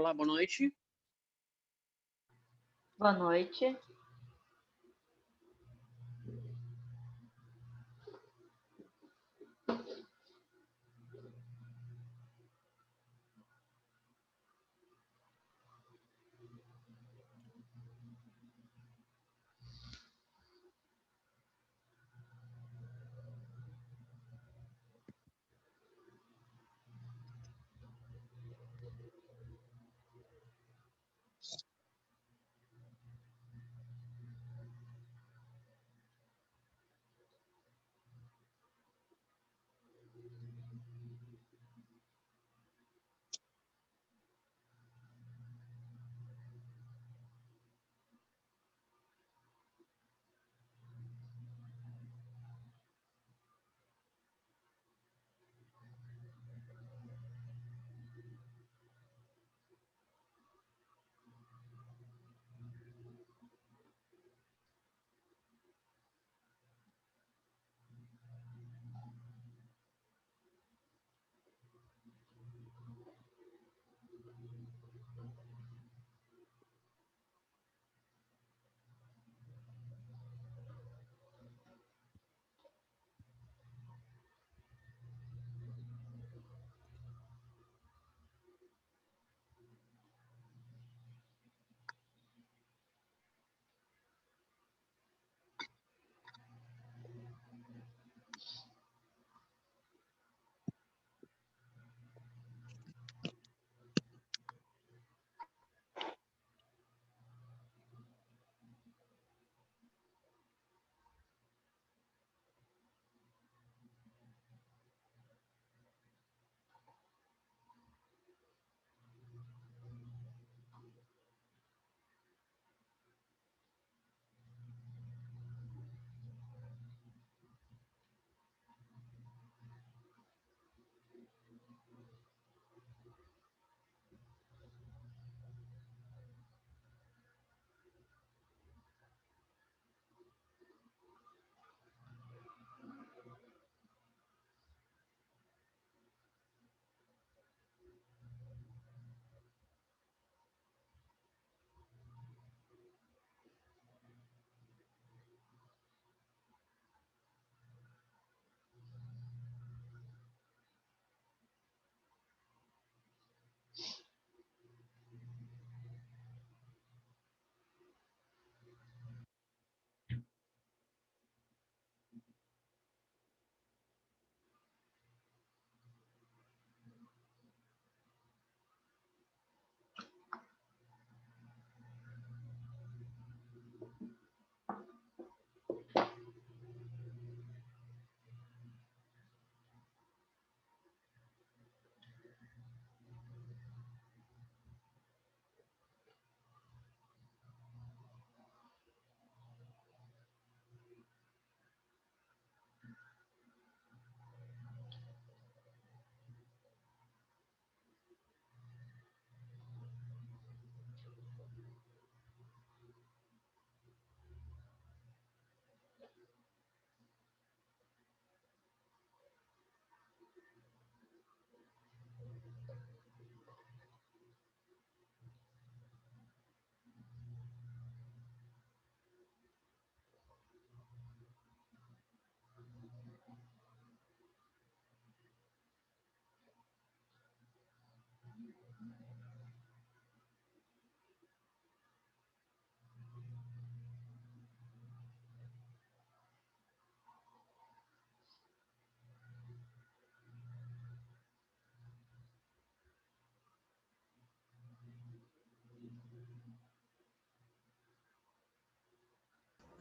Olá, boa noite. Boa noite.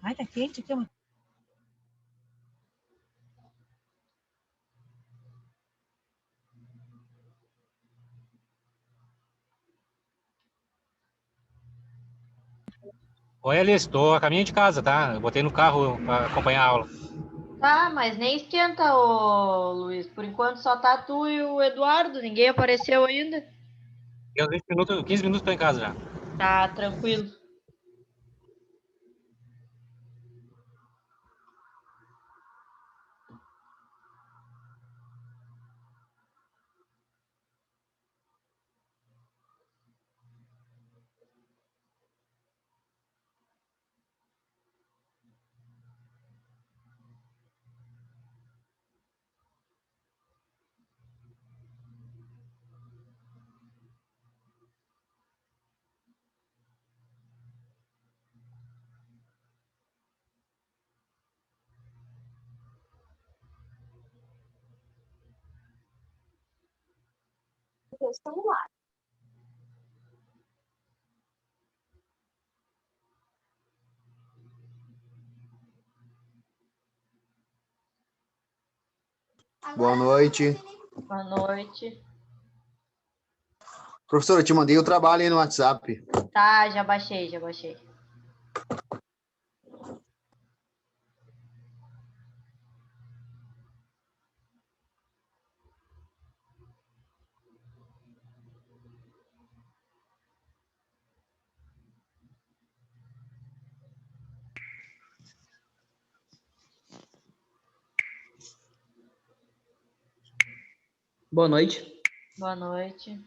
Ai, tá quente aqui, ó. Oi, Alice, estou a caminho de casa, tá? Eu botei no carro para acompanhar a aula. Tá, mas nem esquenta, ô Luiz. Por enquanto só tá tu e o Eduardo, ninguém apareceu ainda. E uns 20 minutos, 15 minutos estou em casa já. Tá, tranquilo. seu celular. Boa noite. Boa noite. Professor, eu te mandei o trabalho aí no WhatsApp. Tá, já baixei, já baixei. Boa noite. Boa noite.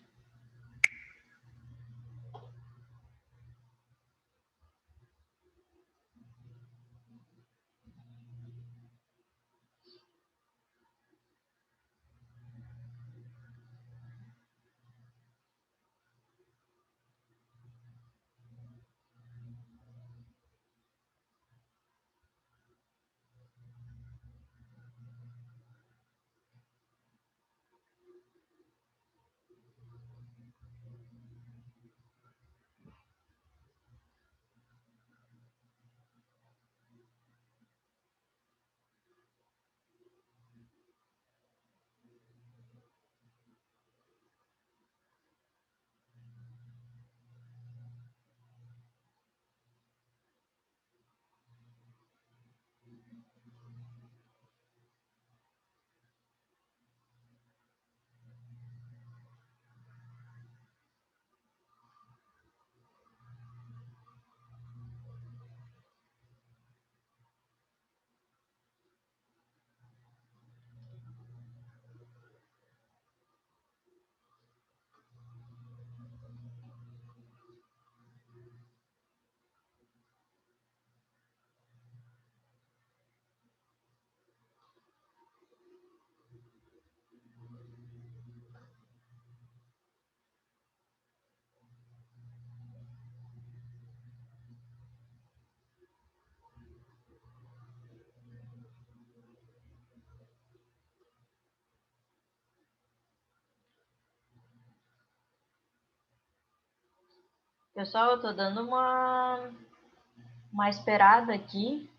Pessoal, eu tô dando uma esperada aqui,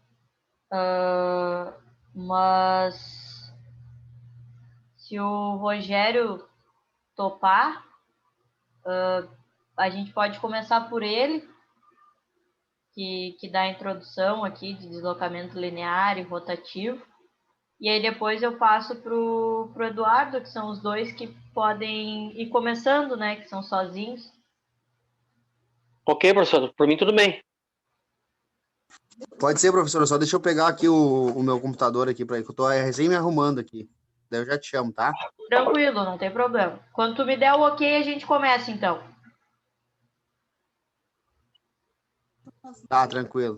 mas se o Rogério topar, a gente pode começar por ele, que dá a introdução aqui de deslocamento linear e rotativo. E aí depois eu passo pro Eduardo, que são os dois que podem ir começando, né? Que são sozinhos. Ok, professor, por mim tudo bem. Pode ser, professor, só deixa eu pegar aqui o meu computador aqui para ir, que eu tô recém me arrumando aqui. Daí eu já te chamo, tá? Tranquilo, não tem problema. Quando tu me der o ok, a gente começa, então. Tá, tranquilo.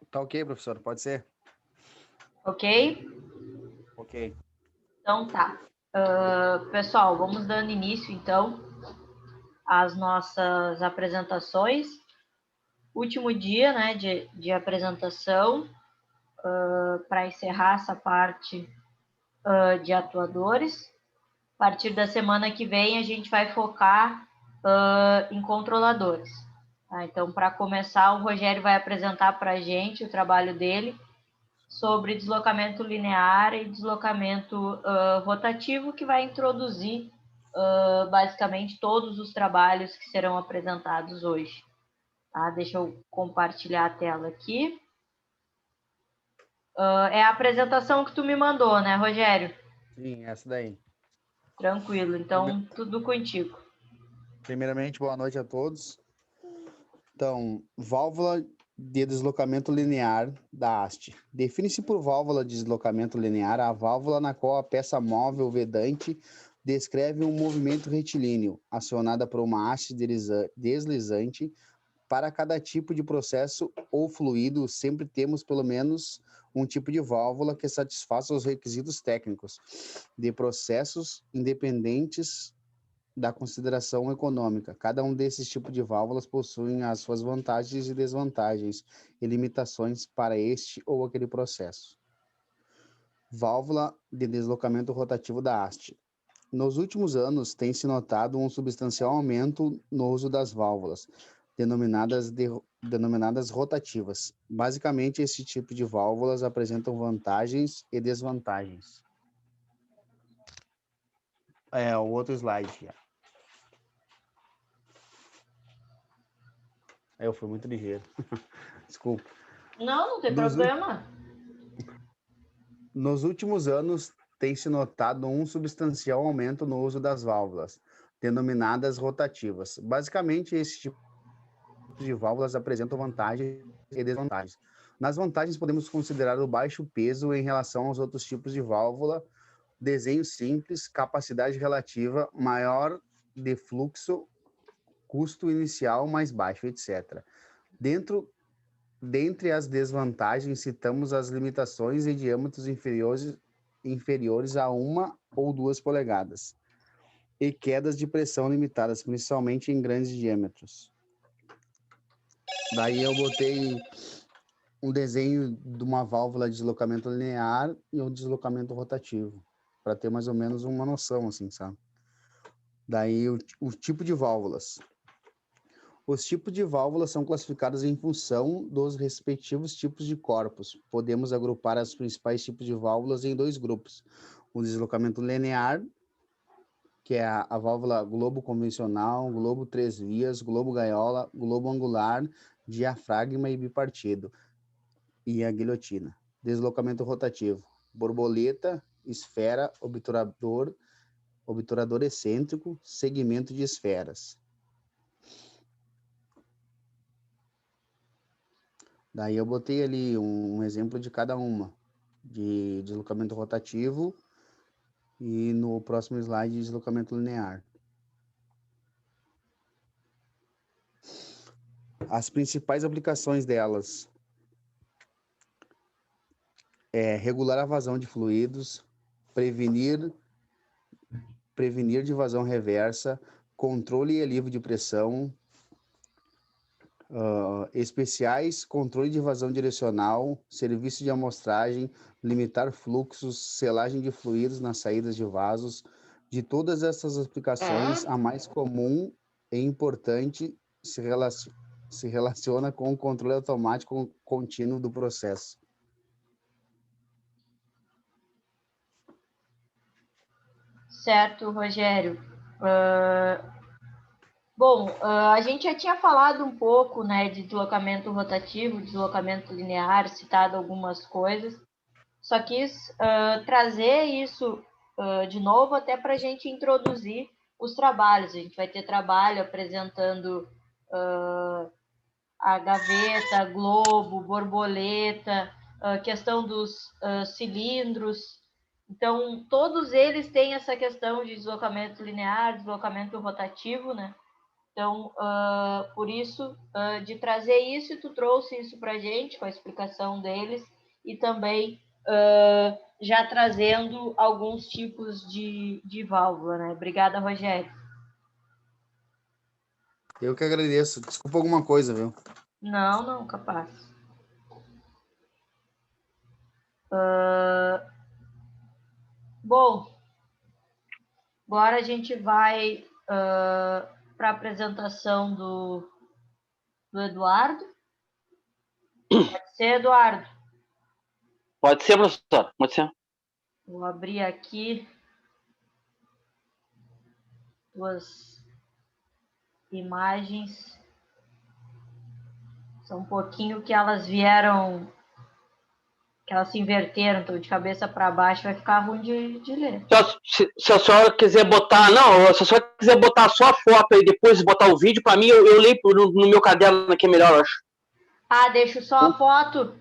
Tá ok, professor, pode ser? Ok? Ok. Então tá. Pessoal, vamos dando início, então, às nossas apresentações. Último dia, né, de apresentação. para encerrar essa parte de atuadores. A partir da semana que vem, a gente vai focar em controladores. Tá? Então, para começar, o Rogério vai apresentar para a gente o trabalho dele sobre deslocamento linear e deslocamento rotativo, que vai introduzir basicamente todos os trabalhos que serão apresentados hoje. Tá? Deixa eu compartilhar a tela aqui. É a apresentação que tu me mandou, né, Rogério? Sim, essa daí. Tranquilo, então tudo contigo. Primeiramente, boa noite a todos. Então, válvula de deslocamento linear da haste. Define-se por válvula de deslocamento linear a válvula na qual a peça móvel vedante descreve um movimento retilíneo, acionada por uma haste deslizante. Para cada tipo de processo ou fluido, sempre temos pelo menos um tipo de válvula que satisfaça os requisitos técnicos de processos independentes da consideração econômica. Cada um desses tipos de válvulas possuem as suas vantagens e desvantagens e limitações para este ou aquele processo. Válvula de deslocamento rotativo da haste. Nos últimos anos, tem-se notado um substancial aumento no uso das válvulas, denominadas rotativas. Basicamente, esse tipo de válvulas apresentam vantagens e desvantagens. O outro slide aqui. Eu fui muito ligeiro. Desculpa. Não tem problema. Nos últimos anos, tem-se notado um substancial aumento no uso das válvulas, denominadas rotativas. Basicamente, esse tipo de válvulas apresentam vantagens e desvantagens. Nas vantagens, podemos considerar o baixo peso em relação aos outros tipos de válvula, desenho simples, capacidade relativa, maior de fluxo, custo inicial mais baixo, etc. Dentre as desvantagens, citamos as limitações em diâmetros inferiores a 1 ou 2 polegadas e quedas de pressão limitadas, principalmente em grandes diâmetros. Daí eu botei um desenho de uma válvula de deslocamento linear e um deslocamento rotativo, para ter mais ou menos uma noção, assim, sabe? Daí o tipo de válvulas. Os tipos de válvulas são classificados em função dos respectivos tipos de corpos. Podemos agrupar os principais tipos de válvulas em 2 grupos. O deslocamento linear, que é a válvula globo convencional, globo 3 vias, globo gaiola, globo angular, diafragma e bipartido, e a guilhotina. Deslocamento rotativo, borboleta, esfera, obturador excêntrico, segmento de esferas. Daí eu botei ali um exemplo de cada uma, de deslocamento rotativo e no próximo slide de deslocamento linear. As principais aplicações delas é regular a vazão de fluidos, prevenir de vazão reversa, controle e alívio de pressão, especiais, controle de vazão direcional, serviço de amostragem, limitar fluxos, selagem de fluidos nas saídas de vasos. De todas essas aplicações, a mais comum e importante se relaciona com o controle automático contínuo do processo. Certo, Rogério. A gente já tinha falado um pouco, né, de deslocamento rotativo, deslocamento linear, citado algumas coisas. Só quis trazer isso de novo até para a gente introduzir os trabalhos. A gente vai ter trabalho apresentando a gaveta, globo, borboleta, questão dos cilindros. Então, todos eles têm essa questão de deslocamento linear, deslocamento rotativo, né? Então, por isso, de trazer isso, e tu trouxe isso para a gente, com a explicação deles, e também já trazendo alguns tipos de válvula, né? Obrigada, Rogério. Eu que agradeço. Desculpa alguma coisa, viu? Não, capaz. Bom, agora a gente vai para a apresentação do Eduardo. Pode ser, Eduardo? Pode ser, professor. Pode ser. Vou abrir aqui duas imagens. Só um pouquinho que elas vieram, que elas se inverteram, então de cabeça para baixo vai ficar ruim de ler. Se a senhora quiser botar, não, se a senhora quiser botar só a foto e depois botar o vídeo, para mim eu leio no meu caderno aqui melhor, eu acho. Ah, deixo só a foto?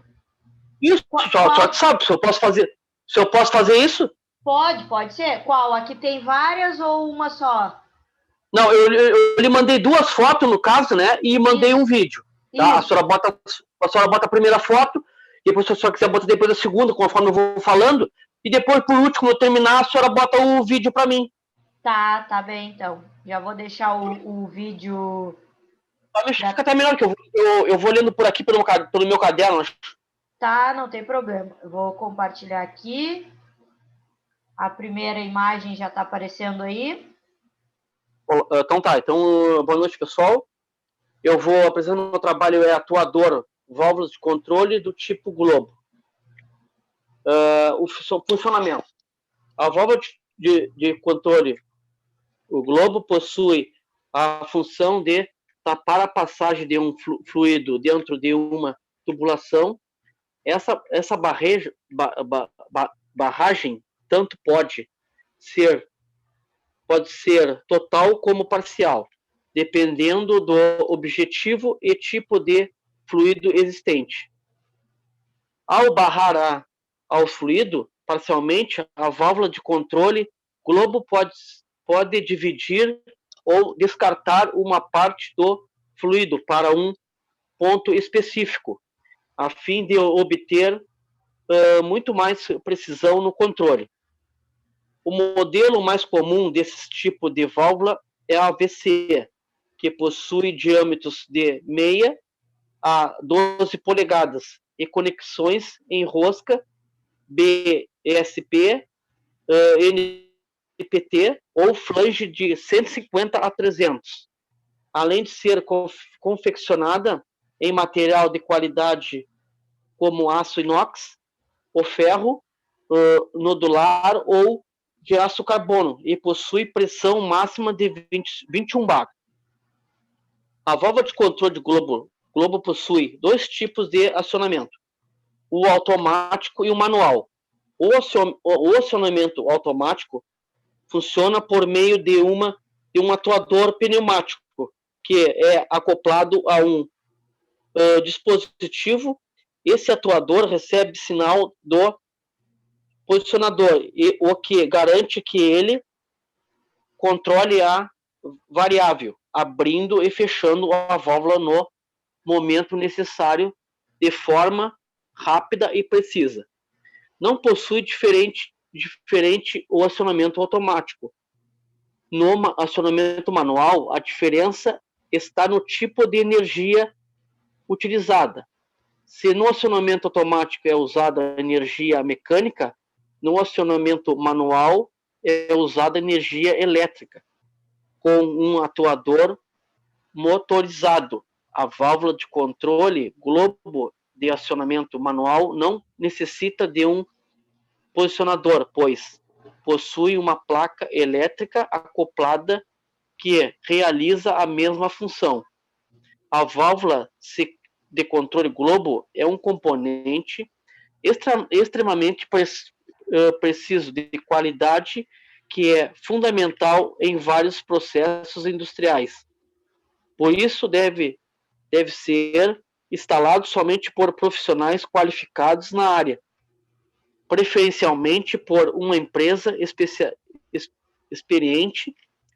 Isso, só que sabe, se eu posso fazer isso? Pode ser. Qual? Aqui tem várias ou uma só? Não, eu lhe mandei duas fotos, no caso, né? E mandei um vídeo. Tá? A senhora bota a primeira foto, e depois, se a senhora quiser botar depois a segunda, conforme eu vou falando, e depois, por último, eu terminar, a senhora bota o vídeo para mim. Tá bem, então. Já vou deixar o vídeo... Fica até melhor, que eu vou lendo por aqui pelo meu caderno. Tá, não tem problema. Eu vou compartilhar aqui. A primeira imagem já está aparecendo aí. Então tá. Então, boa noite, pessoal. Eu vou apresentar o meu trabalho, é atuador, válvulas de controle do tipo globo. O funcionamento. A válvula de controle, o globo, possui a função de tapar a passagem de um fluido dentro de uma tubulação. Essa barragem tanto pode ser total como parcial, dependendo do objetivo e tipo de fluido existente. Ao barrar ao fluido parcialmente, a válvula de controle globo pode dividir ou descartar uma parte do fluido para um ponto específico, a fim de obter muito mais precisão no controle. O modelo mais comum desse tipo de válvula é a VC, que possui diâmetros de meia a 12 polegadas e conexões em rosca BSP, NPT ou flange de 150 a 300. Além de ser confeccionada em material de qualidade como aço inox, o ferro nodular ou de aço carbono e possui pressão máxima de 21 bar. A válvula de controle de globo possui dois tipos de acionamento, o automático e o manual. O acionamento automático funciona por meio de um atuador pneumático, que é acoplado a um dispositivo. Esse atuador recebe sinal do posicionador, o que garante que ele controle a variável, abrindo e fechando a válvula no momento necessário, de forma rápida e precisa. Não possui diferente o acionamento automático. No acionamento manual, a diferença está no tipo de energia utilizada. Se no acionamento automático é usada energia mecânica, no acionamento manual é usada energia elétrica, com um atuador motorizado. A válvula de controle globo de acionamento manual não necessita de um posicionador, pois possui uma placa elétrica acoplada que realiza a mesma função. A válvula de controle globo é um componente extremamente preciso, de qualidade, que é fundamental em vários processos industriais. Por isso, deve ser instalado somente por profissionais qualificados na área, preferencialmente por uma empresa experiente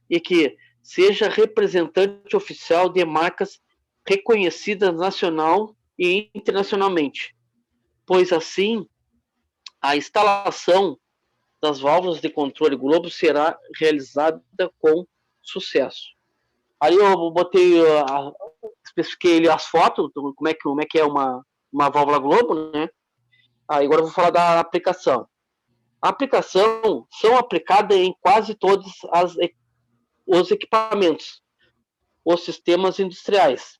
e que seja representante oficial de marcas reconhecidas nacional e internacionalmente, pois assim a instalação das válvulas de controle globo será realizada com sucesso. Aí eu especifiquei as fotos, como é que é uma válvula globo, né? Agora eu vou falar da aplicação. A aplicação são aplicadas em quase todos os equipamentos, os sistemas industriais.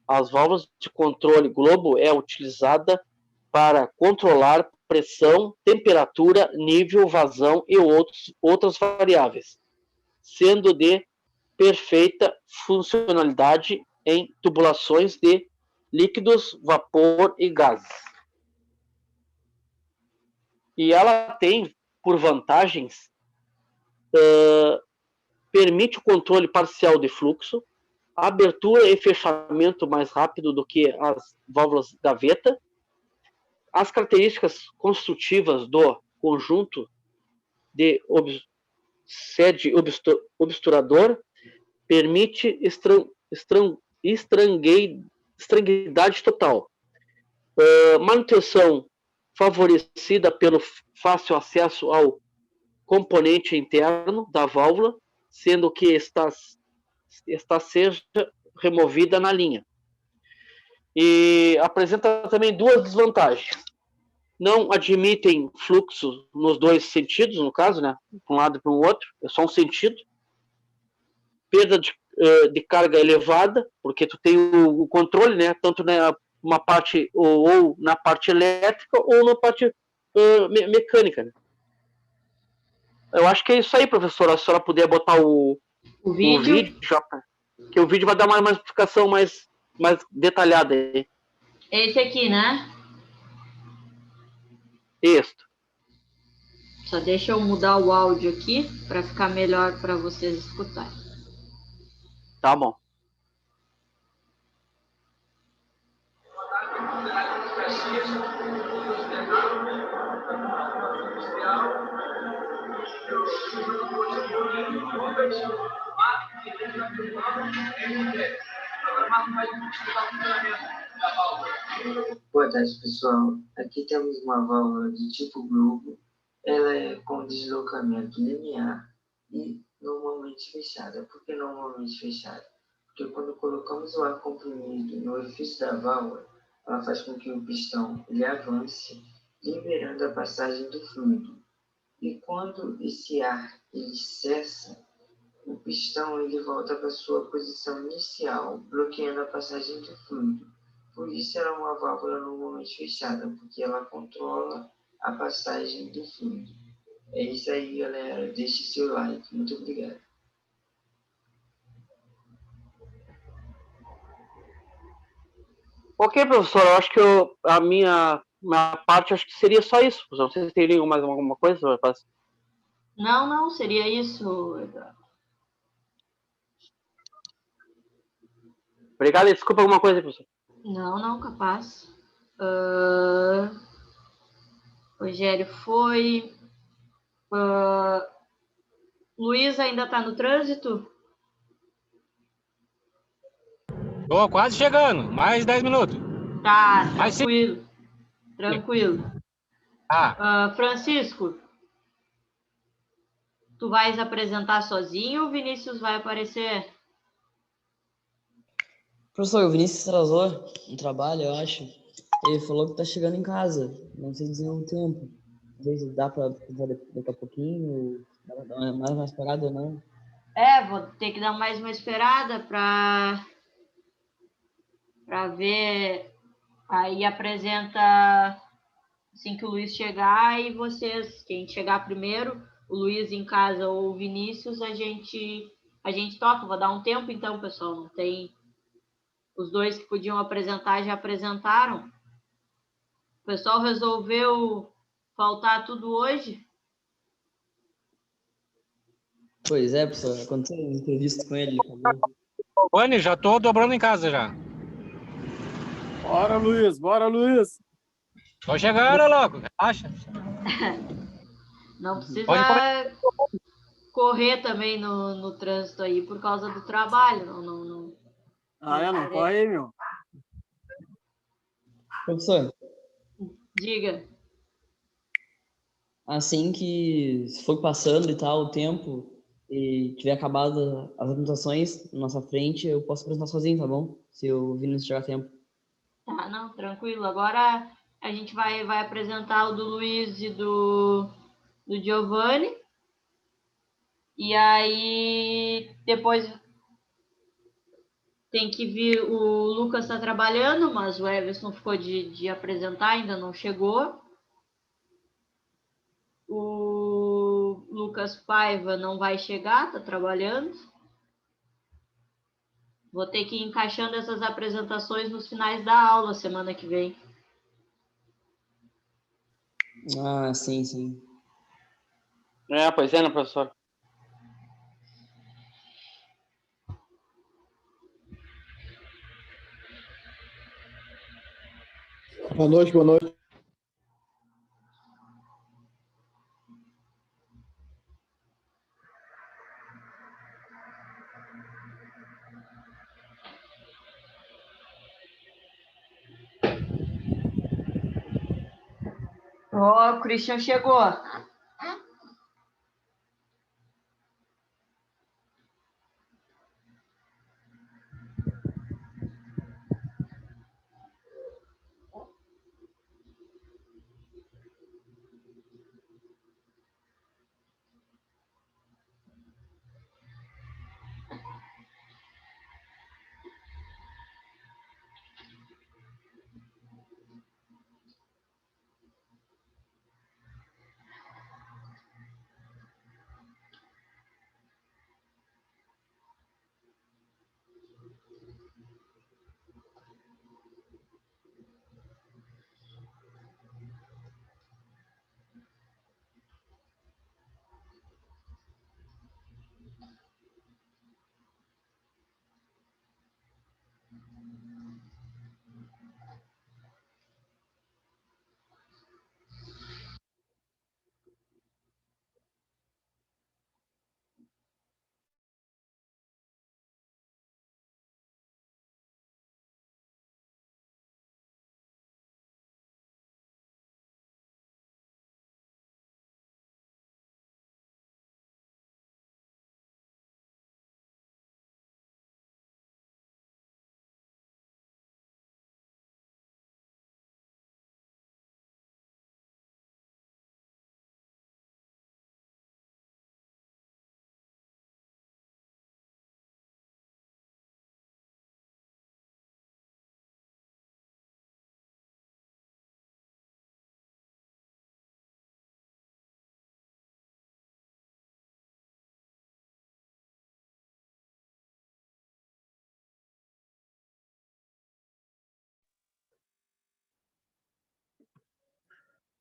As válvulas de controle globo é utilizada para controlar pressão, temperatura, nível, vazão e outras variáveis, sendo de perfeita funcionalidade em tubulações de líquidos, vapor e gases. E ela tem, por vantagens, permite o controle parcial de fluxo, abertura e fechamento mais rápido do que as válvulas gaveta. As características construtivas do conjunto de sede obturador permite estranguidade total. Manutenção favorecida pelo fácil acesso ao componente interno da válvula, sendo que seja removida na linha. E apresenta também duas desvantagens. Não admitem fluxo nos dois sentidos, no caso, né? Para um lado e para o outro, é só um sentido. Perda de carga elevada, porque tu tem o controle, né? Tanto uma parte ou na parte elétrica ou na parte mecânica, né? Eu acho que é isso aí, professora. Se a senhora puder botar o vídeo já, que o vídeo vai dar uma explicação mais detalhada aí. Esse aqui, né? Isso. Só deixa eu mudar o áudio aqui para ficar melhor para vocês escutarem. Tá bom. Boa tarde, pessoal. Aqui temos uma válvula de tipo globo. Ela é com deslocamento linear e normalmente fechada. Por que normalmente fechada? Porque quando colocamos o ar comprimido no orifício da válvula, ela faz com que o pistão ele avance, liberando a passagem do fluido. E quando esse ar ele cessa, o pistão ele volta para sua posição inicial, bloqueando a passagem do fluido. Por isso ela é uma válvula normalmente fechada, porque ela controla a passagem do fluido. É isso aí, galera. Deixe seu like. Muito obrigado. Ok, professor. Eu acho que a minha parte acho que seria só isso. Não sei se teria mais alguma coisa. Não, seria isso, Eduardo. Obrigado. Desculpa alguma coisa, professor. Não, capaz. Rogério foi. Luiz ainda está no trânsito? Tô quase chegando, mais 10 minutos. Tá, Mas tranquilo. Francisco, tu vais apresentar sozinho ou o Vinícius vai aparecer? Professor, o Vinícius atrasou no trabalho, eu acho. Ele falou que tá chegando em casa. Não sei dizer o tempo. Não sei se dá para daqui a pouquinho, dá pra dar mais uma esperada ou não. Vou ter que dar mais uma esperada para ver. Aí apresenta assim que o Luiz chegar e vocês, quem chegar primeiro, o Luiz em casa ou o Vinícius, a gente toca. Vou dar um tempo então, pessoal. Não tem. Os dois que podiam apresentar já apresentaram. O pessoal resolveu faltar tudo hoje? Pois é, professor. Aconteceu um entrevista com ele. Rony, já tô dobrando em casa já. Bora, Luiz. Tô chegando, louco. Relaxa. Não precisa correr também no trânsito aí por causa do trabalho. Não. Não corre aí, meu. Professor. Diga. Assim que se for passando e tal o tempo e tiver acabado as apresentações na nossa frente, eu posso apresentar sozinho, tá bom? Se o Vinícius chegar a tempo. Tá, não, tranquilo. Agora A gente vai apresentar o do Luiz e do Giovanni. E aí, depois tem que vir, o Lucas está trabalhando, mas o Everson ficou de apresentar, ainda não chegou. O Lucas Paiva não vai chegar, está trabalhando. Vou ter que ir encaixando essas apresentações nos finais da aula, semana que vem. Ah, sim, sim. Pois é, né, professor? Boa noite, boa noite. Ó, o Christian chegou.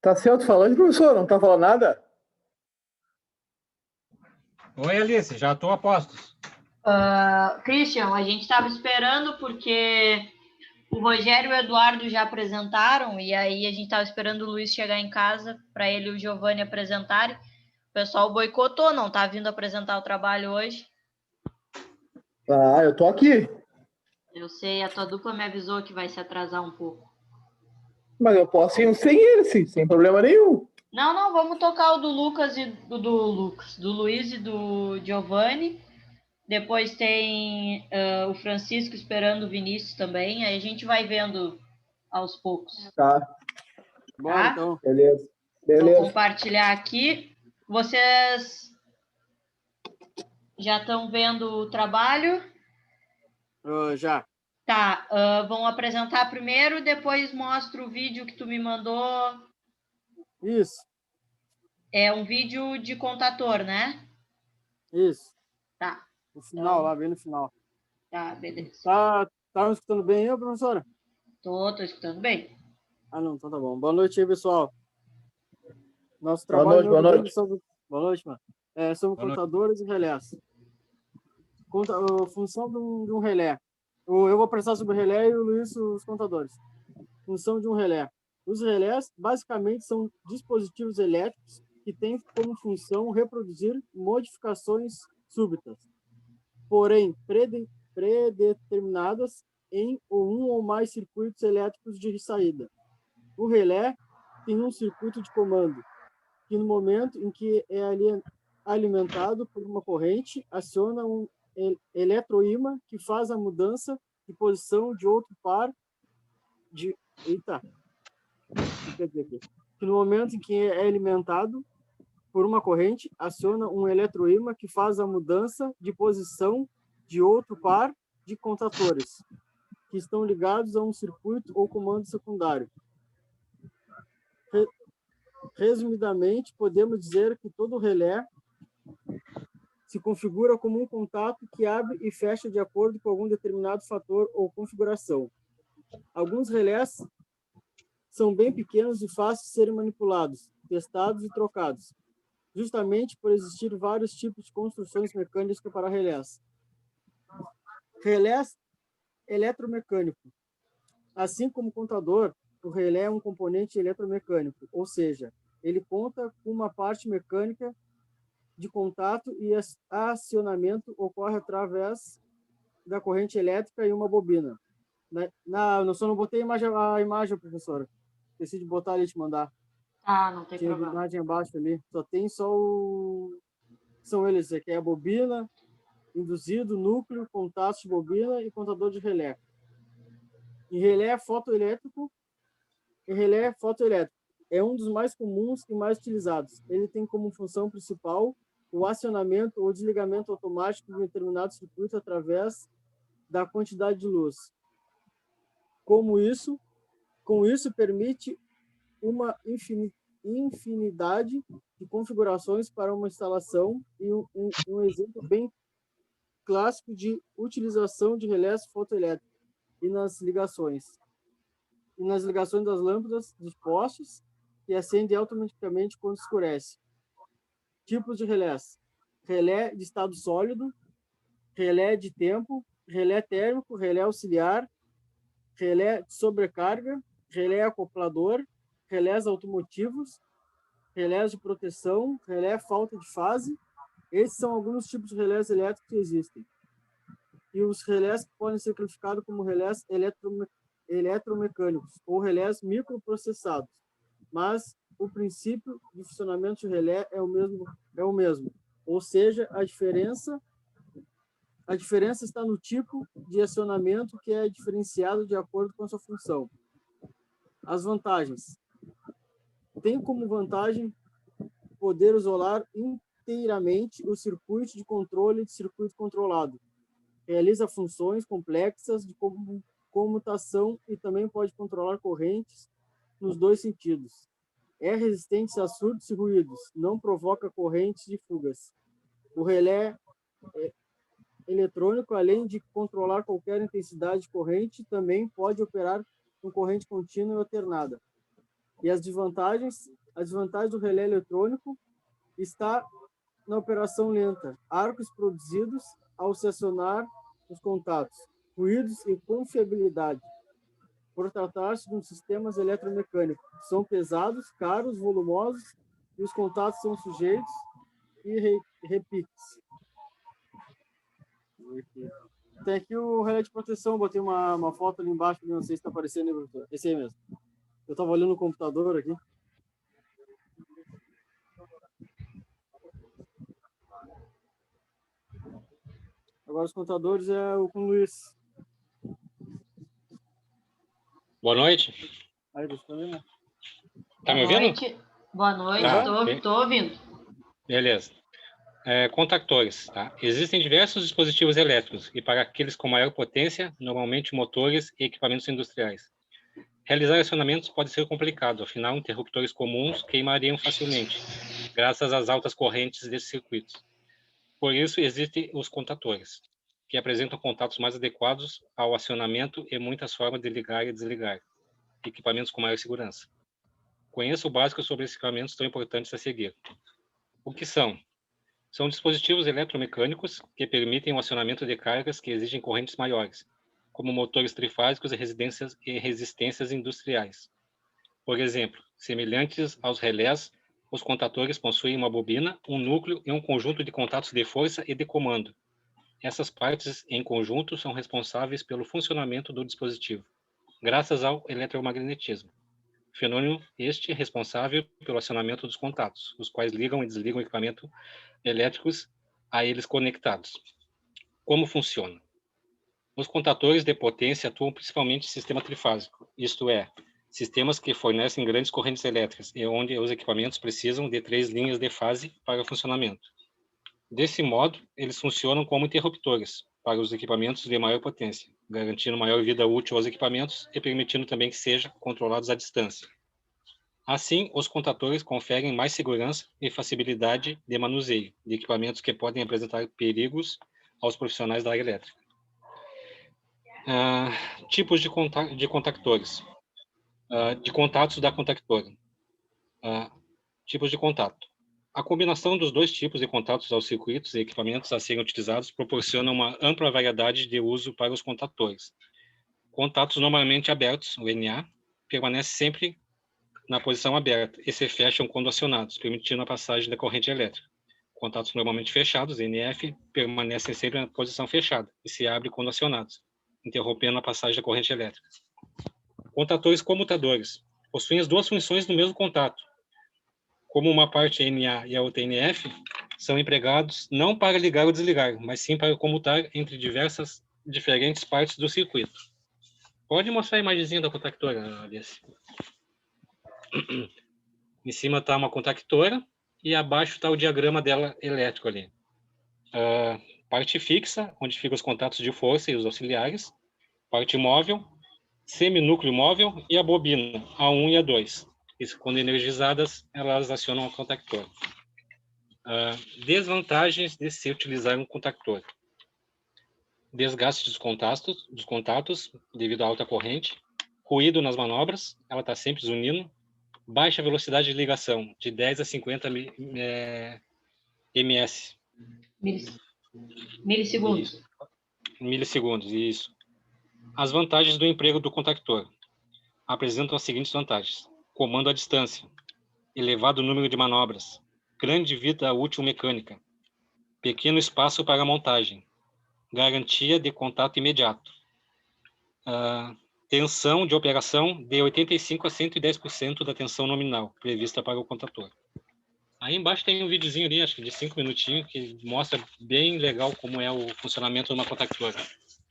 Tá se alto-falando, professor? Não tá falando nada? Oi, Alice, já estou a postos. Christian, a gente estava esperando porque o Rogério e o Eduardo já apresentaram, e aí a gente estava esperando o Luiz chegar em casa para ele e o Giovanni apresentarem. O pessoal boicotou, não está vindo apresentar o trabalho hoje. Ah, eu tô aqui. Eu sei, a tua dupla me avisou que vai se atrasar um pouco. Mas eu posso ir sem ele, sim, sem problema nenhum. Não, vamos tocar o do Lucas e do Luiz e do Giovanni. Depois tem o Francisco esperando o Vinícius também. Aí a gente vai vendo aos poucos. Tá. Bora, então. Beleza. Vou compartilhar aqui. Vocês já estão vendo o trabalho? Já. Tá, vão apresentar primeiro, depois mostro o vídeo que tu me mandou. Isso. É um vídeo de contador, né? Isso. Tá. No final, lá, bem no final. Tá, beleza. Tá me escutando bem aí, professora? Tô escutando bem. Não, então tá bom. Boa noite aí, pessoal. Nosso trabalho... Boa noite. Boa noite, mano. Sobre contadores e relés. A função de um relé. Eu vou apresentar sobre o relé e o Luiz os contadores. Função de um relé. Os relés, basicamente, são dispositivos elétricos que têm como função reproduzir modificações súbitas, porém predeterminadas em um ou mais circuitos elétricos de saída. O relé tem um circuito de comando, que no momento em que é alimentado por uma corrente, aciona um eletroímã que faz a mudança de posição de outro par de... quer dizer aqui? Que no momento em que é alimentado por uma corrente, aciona um eletroímã que faz a mudança de posição de outro par de contatores, que estão ligados a um circuito ou comando secundário. Resumidamente, podemos dizer que todo relé se configura como um contato que abre e fecha de acordo com algum determinado fator ou configuração. Alguns relés são bem pequenos e fáceis de serem manipulados, testados e trocados, justamente por existir vários tipos de construções mecânicas para relés. Relés eletromecânico. Assim como o contador, o relé é um componente eletromecânico, ou seja, ele conta com uma parte mecânica de contato e acionamento ocorre através da corrente elétrica e uma bobina. Eu só não botei a imagem, professora. Esqueci de botar ali e te mandar. Ah, não tem Tinha problema. a imagem abaixo ali. Só tem São eles aqui, é a bobina, induzido, núcleo, contato de bobina e contador de relé. E relé fotoelétrico é um dos mais comuns e mais utilizados. Ele tem como função principal o acionamento ou desligamento automático de um determinado circuito através da quantidade de luz. Com isso permite uma infinidade de configurações para uma instalação e um exemplo bem clássico de utilização de relés fotoelétricos e nas ligações das lâmpadas dos postes que acendem automaticamente quando escurece. Tipos de relés: relé de estado sólido, relé de tempo, relé térmico, relé auxiliar, relé de sobrecarga, relé acoplador, relés automotivos, relés de proteção, relé falta de fase. Esses são alguns tipos de relés elétricos que existem. E os relés podem ser classificados como relés eletromecânicos ou relés microprocessados. Mas o princípio de funcionamento de relé é o mesmo. Ou seja, a diferença está no tipo de acionamento que é diferenciado de acordo com a sua função. As vantagens. Tem como vantagem poder isolar inteiramente o circuito de controle de circuito controlado. Realiza funções complexas de comutação e também pode controlar correntes nos dois sentidos. É resistente a surtos e ruídos, não provoca correntes de fugas. O relé eletrônico, além de controlar qualquer intensidade de corrente, também pode operar com corrente contínua e alternada. E as desvantagens do relé eletrônico está na operação lenta, arcos produzidos ao se acionar os contatos, ruídos e confiabilidade. Por tratar-se de sistemas eletromecânicos, são pesados, caros, volumosos e os contatos são sujeitos e repiques. Tem aqui o relé de proteção, botei uma foto ali embaixo, não sei se está aparecendo, professor. Esse aí mesmo. Eu estava olhando no computador aqui. Agora os contadores é o com o Luiz. Boa noite. Aí, você tá vendo? Tá me ouvindo? Boa noite, tô ouvindo. Beleza. Contactores. Tá? Existem diversos dispositivos elétricos e para aqueles com maior potência, normalmente motores e equipamentos industriais. Realizar acionamentos pode ser complicado, afinal, interruptores comuns queimariam facilmente, graças às altas correntes desses circuitos. Por isso, existem os contadores, que apresentam contatos mais adequados ao acionamento e muitas formas de ligar e desligar, equipamentos com maior segurança. Conheça o básico sobre esses equipamentos tão importantes a seguir. O que são? São dispositivos eletromecânicos que permitem o acionamento de cargas que exigem correntes maiores, como motores trifásicos e resistências industriais. Por exemplo, semelhantes aos relés, os contadores possuem uma bobina, um núcleo e um conjunto de contatos de força e de comando. Essas partes, em conjunto, são responsáveis pelo funcionamento do dispositivo, graças ao eletromagnetismo. Fenômeno este responsável pelo acionamento dos contatos, os quais ligam e desligam equipamentos elétricos a eles conectados. Como funciona? Os contadores de potência atuam principalmente em sistema trifásico, isto é, sistemas que fornecem grandes correntes elétricas e onde os equipamentos precisam de 3 linhas de fase para funcionamento. Desse modo, eles funcionam como interruptores para os equipamentos de maior potência, garantindo maior vida útil aos equipamentos e permitindo também que sejam controlados à distância. Assim, os contatores conferem mais segurança e facilidade de manuseio de equipamentos que podem apresentar perigos aos profissionais da área elétrica. Tipos de contactores. De contatos da contactora. Tipos de contato. A combinação dos dois tipos de contatos aos circuitos e equipamentos a serem utilizados proporciona uma ampla variedade de uso para os contatores. Contatos normalmente abertos, o NA, permanece sempre na posição aberta e se fecham quando acionados, permitindo a passagem da corrente elétrica. Contatos normalmente fechados, NF, permanecem sempre na posição fechada e se abrem quando acionados, interrompendo a passagem da corrente elétrica. Contatores comutadores possuem as duas funções no mesmo contato. Como uma parte NA e a outra NF, são empregados não para ligar ou desligar, mas sim para comutar entre diferentes partes do circuito. Pode mostrar a imagenzinha da contactora, Alice. Em cima está uma contactora e abaixo está o diagrama dela elétrico ali. Parte fixa, onde ficam os contatos de força e os auxiliares. Parte móvel, seminúcleo móvel e a bobina, A1 e A2. Isso, quando energizadas, elas acionam a contactora. Desvantagens de se utilizar um contactor. Desgaste dos contatos devido à alta corrente. Ruído nas manobras, ela está sempre zunindo. Baixa velocidade de ligação, de 10 a 50 ms. Milissegundos. Milissegundos, isso. As vantagens do emprego do contactor. Apresentam as seguintes vantagens. Comando à distância. Elevado número de manobras. Grande vida útil mecânica. Pequeno espaço para montagem. Garantia de contato imediato. Tensão de operação de 85% a 110% da tensão nominal prevista para o contator. Aí embaixo tem um videozinho ali, acho que de 5 minutinhos, que mostra bem legal como é o funcionamento de uma contactora.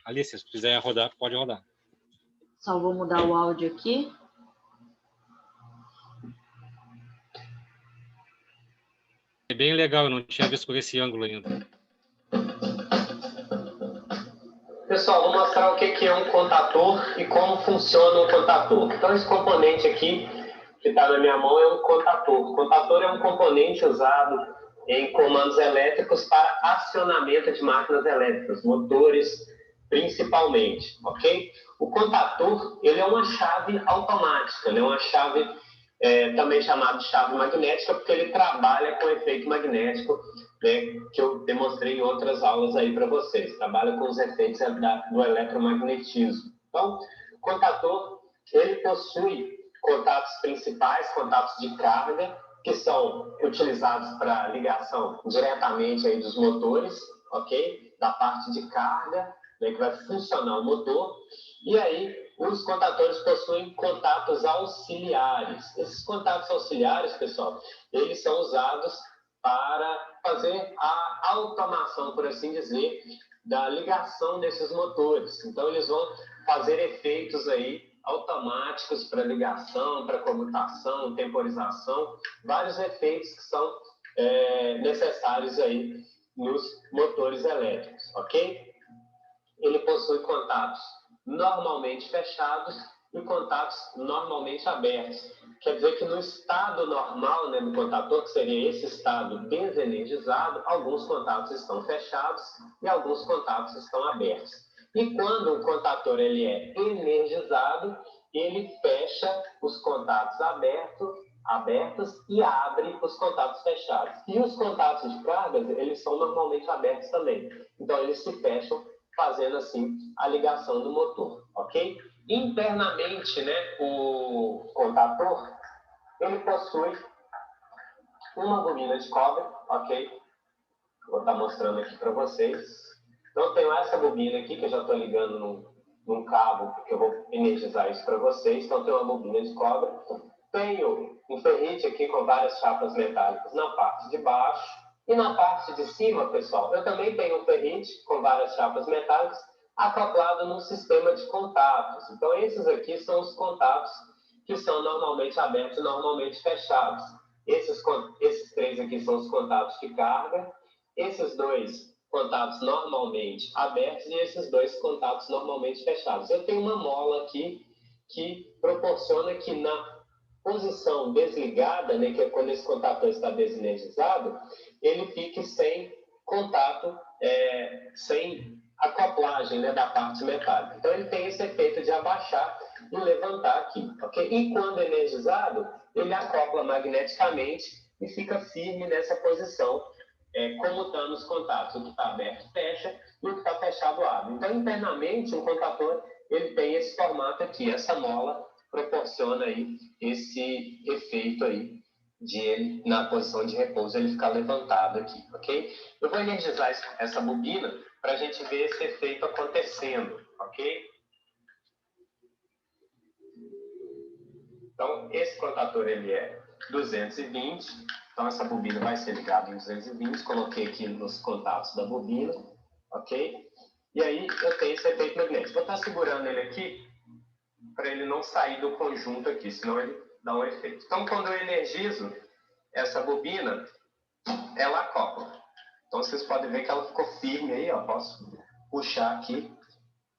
Alice, se quiser rodar, pode rodar. Só vou mudar o áudio aqui. É bem legal, eu não tinha visto por esse ângulo ainda. Pessoal, vou mostrar o que é um contator e como funciona um contator. Então, esse componente aqui, que está na minha mão, é um contator. O contator é um componente usado em comandos elétricos para acionamento de máquinas elétricas, motores principalmente, ok? O contator, ele é uma chave automática, ele é uma chave também chamada de chave magnética, porque ele trabalha com efeito magnético, né, que eu demonstrei em outras aulas aí para vocês. Trabalha com os efeitos do eletromagnetismo. Então, o contator, ele possui contatos principais, contatos de carga, que são utilizados para ligação diretamente aí dos motores, ok? Da parte de carga, né, que vai funcionar o motor. E aí, os contatores possuem contatos auxiliares. Esses contatos auxiliares, pessoal, eles são usados para fazer a automação, por assim dizer, da ligação desses motores. Então, eles vão fazer efeitos aí automáticos para ligação, para comutação, temporização, vários efeitos que são necessários aí nos motores elétricos, ok? Ele possui contatos normalmente fechados e contatos normalmente abertos. Quer dizer que no estado normal, né, do contator, que seria esse estado desenergizado, alguns contatos estão fechados e alguns contatos estão abertos. E quando o contator ele é energizado, ele fecha os contatos abertos e abre os contatos fechados. E os contatos de cargas, eles são normalmente abertos também. Então, eles se fecham, fazendo assim a ligação do motor, ok? Internamente, né, o contator, ele possui uma bobina de cobre, ok? Vou estar mostrando aqui para vocês. Então, eu tenho essa bobina aqui, que eu já estou ligando num cabo, que eu vou energizar isso para vocês. Então, eu tenho uma bobina de cobre. Tenho um ferrite aqui com várias chapas metálicas na parte de baixo. E na parte de cima, pessoal, eu também tenho um ferrite com várias chapas metálicas acoplado num sistema de contatos. Então, esses aqui são os contatos que são normalmente abertos e normalmente fechados. Esses 3 aqui são os contatos de carga, esses 2 contatos normalmente abertos e esses 2 contatos normalmente fechados. Eu tenho uma mola aqui que proporciona que na posição desligada, né, que é quando esse contator está desenergizado, ele fique sem contato, sem acoplagem, né, da parte metálica. Então, ele tem esse efeito de abaixar e levantar aqui, ok? E quando energizado, ele acopla magneticamente e fica firme nessa posição, comutando os contatos. O que está aberto fecha e o que está fechado abre. Então, internamente, um contator ele tem esse formato aqui, essa mola proporciona aí esse efeito aí de ele, na posição de repouso, ele ficar levantado aqui, ok? Eu vou energizar essa bobina para a gente ver esse efeito acontecendo, ok? Então, esse contator, ele é 220, então essa bobina vai ser ligada em 220, coloquei aqui nos contatos da bobina, ok? E aí, eu tenho esse efeito magnético. Vou estar segurando ele aqui, para ele não sair do conjunto aqui, senão ele dá um efeito. Então, quando eu energizo essa bobina, ela acopla. Então, vocês podem ver que ela ficou firme aí, ó. Posso puxar aqui,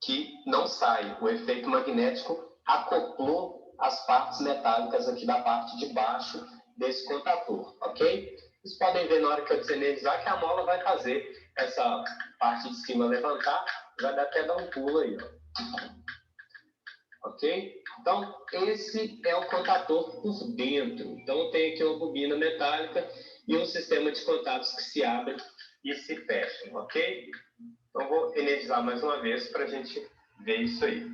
que não sai. O efeito magnético acoplou as partes metálicas aqui da parte de baixo desse contator, ok? Vocês podem ver na hora que eu desenergizar que a mola vai fazer essa parte de cima levantar, vai até dar um pulo aí, ó. Ok? Então, esse é o contator por dentro. Então, tem aqui uma bobina metálica e um sistema de contatos que se abrem e se fecham, ok? Então, vou energizar mais uma vez para a gente ver isso aí.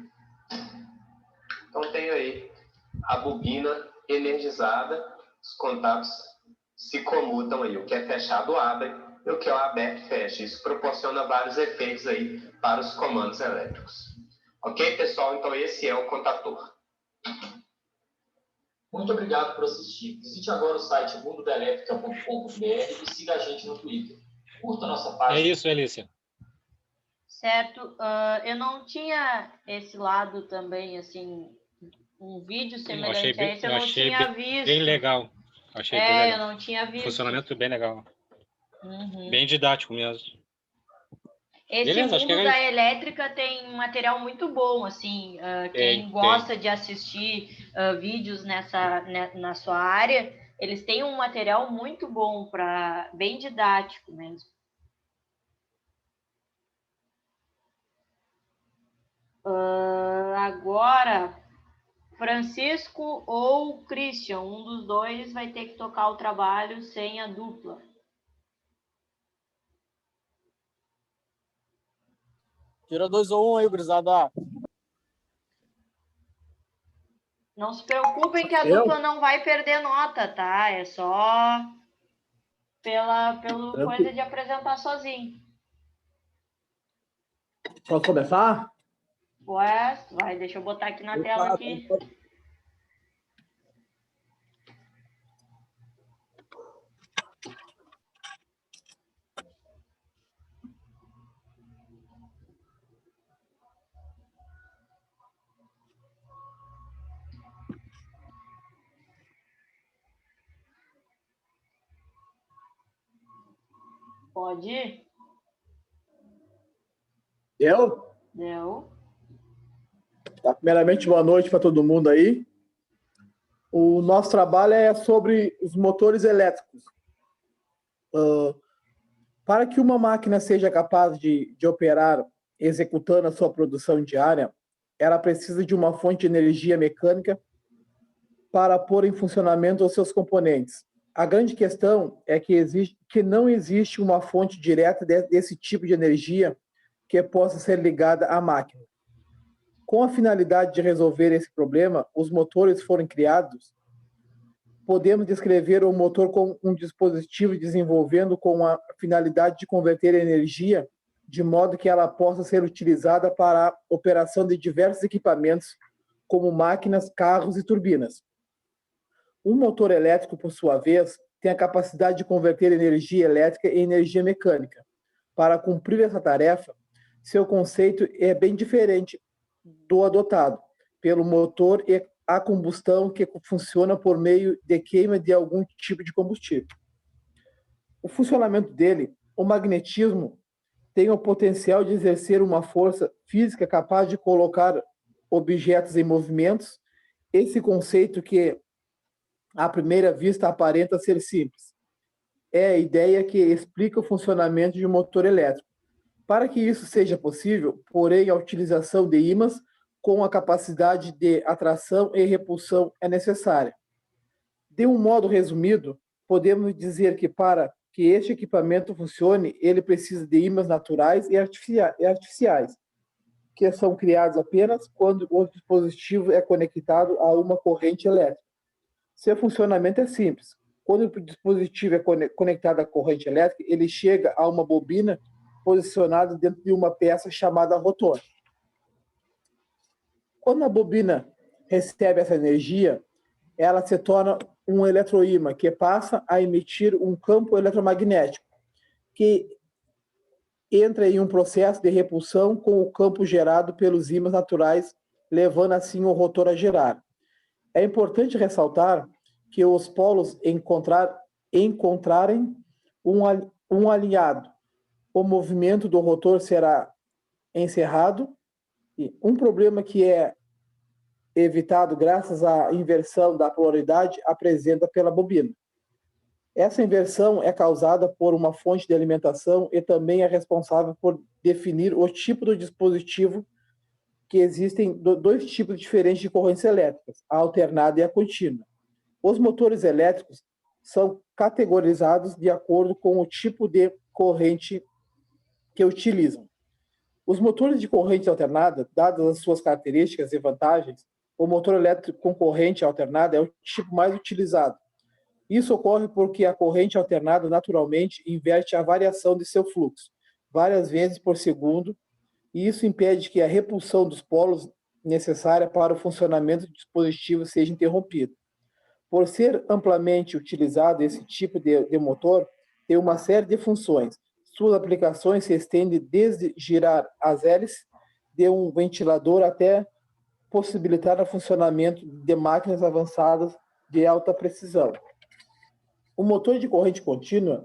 Então, tenho aí a bobina energizada, os contatos se comutam aí. O que é fechado abre e o que é aberto fecha. Isso proporciona vários efeitos aí para os comandos elétricos. Ok, pessoal? Então, esse é o contator. Muito obrigado por assistir. Visite agora o site mundodaelétrica.com.br e siga a gente no Twitter. Curta a nossa página. É isso, Elícia. Certo. Eu não tinha esse lado também, assim, um vídeo semelhante a esse, eu não tinha visto. Bem legal. Achei bem legal. Eu não tinha visto. Funcionamento bem legal. Uhum. Bem didático mesmo. Esse Beleza, mundo da elétrica tem um material muito bom, assim, quem gosta de assistir vídeos na sua área, eles têm um material muito bom, bem didático mesmo. Agora, Francisco ou Christian, um dos dois vai ter que tocar o trabalho sem a dupla. Tira 2 ou 1 aí, gurizada. Não se preocupem que a dupla não vai perder nota, tá? É só pelo coisa de apresentar sozinho. Posso começar? Vai, deixa eu botar aqui na tela aqui. Pode ir? Deu. Tá, primeiramente, boa noite para todo mundo aí. O nosso trabalho é sobre os motores elétricos. Para que uma máquina seja capaz de operar executando a sua produção diária, ela precisa de uma fonte de energia mecânica para pôr em funcionamento os seus componentes. A grande questão é que não existe uma fonte direta desse tipo de energia que possa ser ligada à máquina. Com a finalidade de resolver esse problema, os motores foram criados. Podemos descrever o motor como um dispositivo desenvolvendo com a finalidade de converter energia de modo que ela possa ser utilizada para a operação de diversos equipamentos, como máquinas, carros e turbinas. Um motor elétrico, por sua vez, tem a capacidade de converter energia elétrica em energia mecânica. Para cumprir essa tarefa, seu conceito é bem diferente do adotado pelo motor a combustão que funciona por meio de queima de algum tipo de combustível. O funcionamento dele, o magnetismo, tem o potencial de exercer uma força física capaz de colocar objetos em movimentos. Esse conceito que, à primeira vista, aparenta ser simples. É a ideia que explica o funcionamento de um motor elétrico. Para que isso seja possível, porém, a utilização de ímãs com a capacidade de atração e repulsão é necessária. De um modo resumido, podemos dizer que para que este equipamento funcione, ele precisa de ímãs naturais e artificiais, que são criados apenas quando o dispositivo é conectado a uma corrente elétrica. Seu funcionamento é simples. Quando o dispositivo é conectado à corrente elétrica, ele chega a uma bobina posicionada dentro de uma peça chamada rotor. Quando a bobina recebe essa energia, ela se torna um eletroímã que passa a emitir um campo eletromagnético que entra em um processo de repulsão com o campo gerado pelos ímãs naturais, levando assim o rotor a girar. É importante ressaltar que os polos encontrarem um alinhado. O movimento do rotor será encerrado. E um problema que é evitado graças à inversão da polaridade apresenta pela bobina. Essa inversão é causada por uma fonte de alimentação e também é responsável por definir o tipo do dispositivo, que existem dois tipos diferentes de correntes elétricas, a alternada e a contínua. Os motores elétricos são categorizados de acordo com o tipo de corrente que utilizam. Os motores de corrente alternada, dadas as suas características e vantagens, o motor elétrico com corrente alternada é o tipo mais utilizado. Isso ocorre porque a corrente alternada naturalmente inverte a variação de seu fluxo, várias vezes por segundo, e isso impede que a repulsão dos polos necessária para o funcionamento do dispositivo seja interrompida. Por ser amplamente utilizado esse tipo de motor, tem uma série de funções. Suas aplicações se estendem desde girar as hélices de um ventilador até possibilitar o funcionamento de máquinas avançadas de alta precisão. O motor de corrente contínua,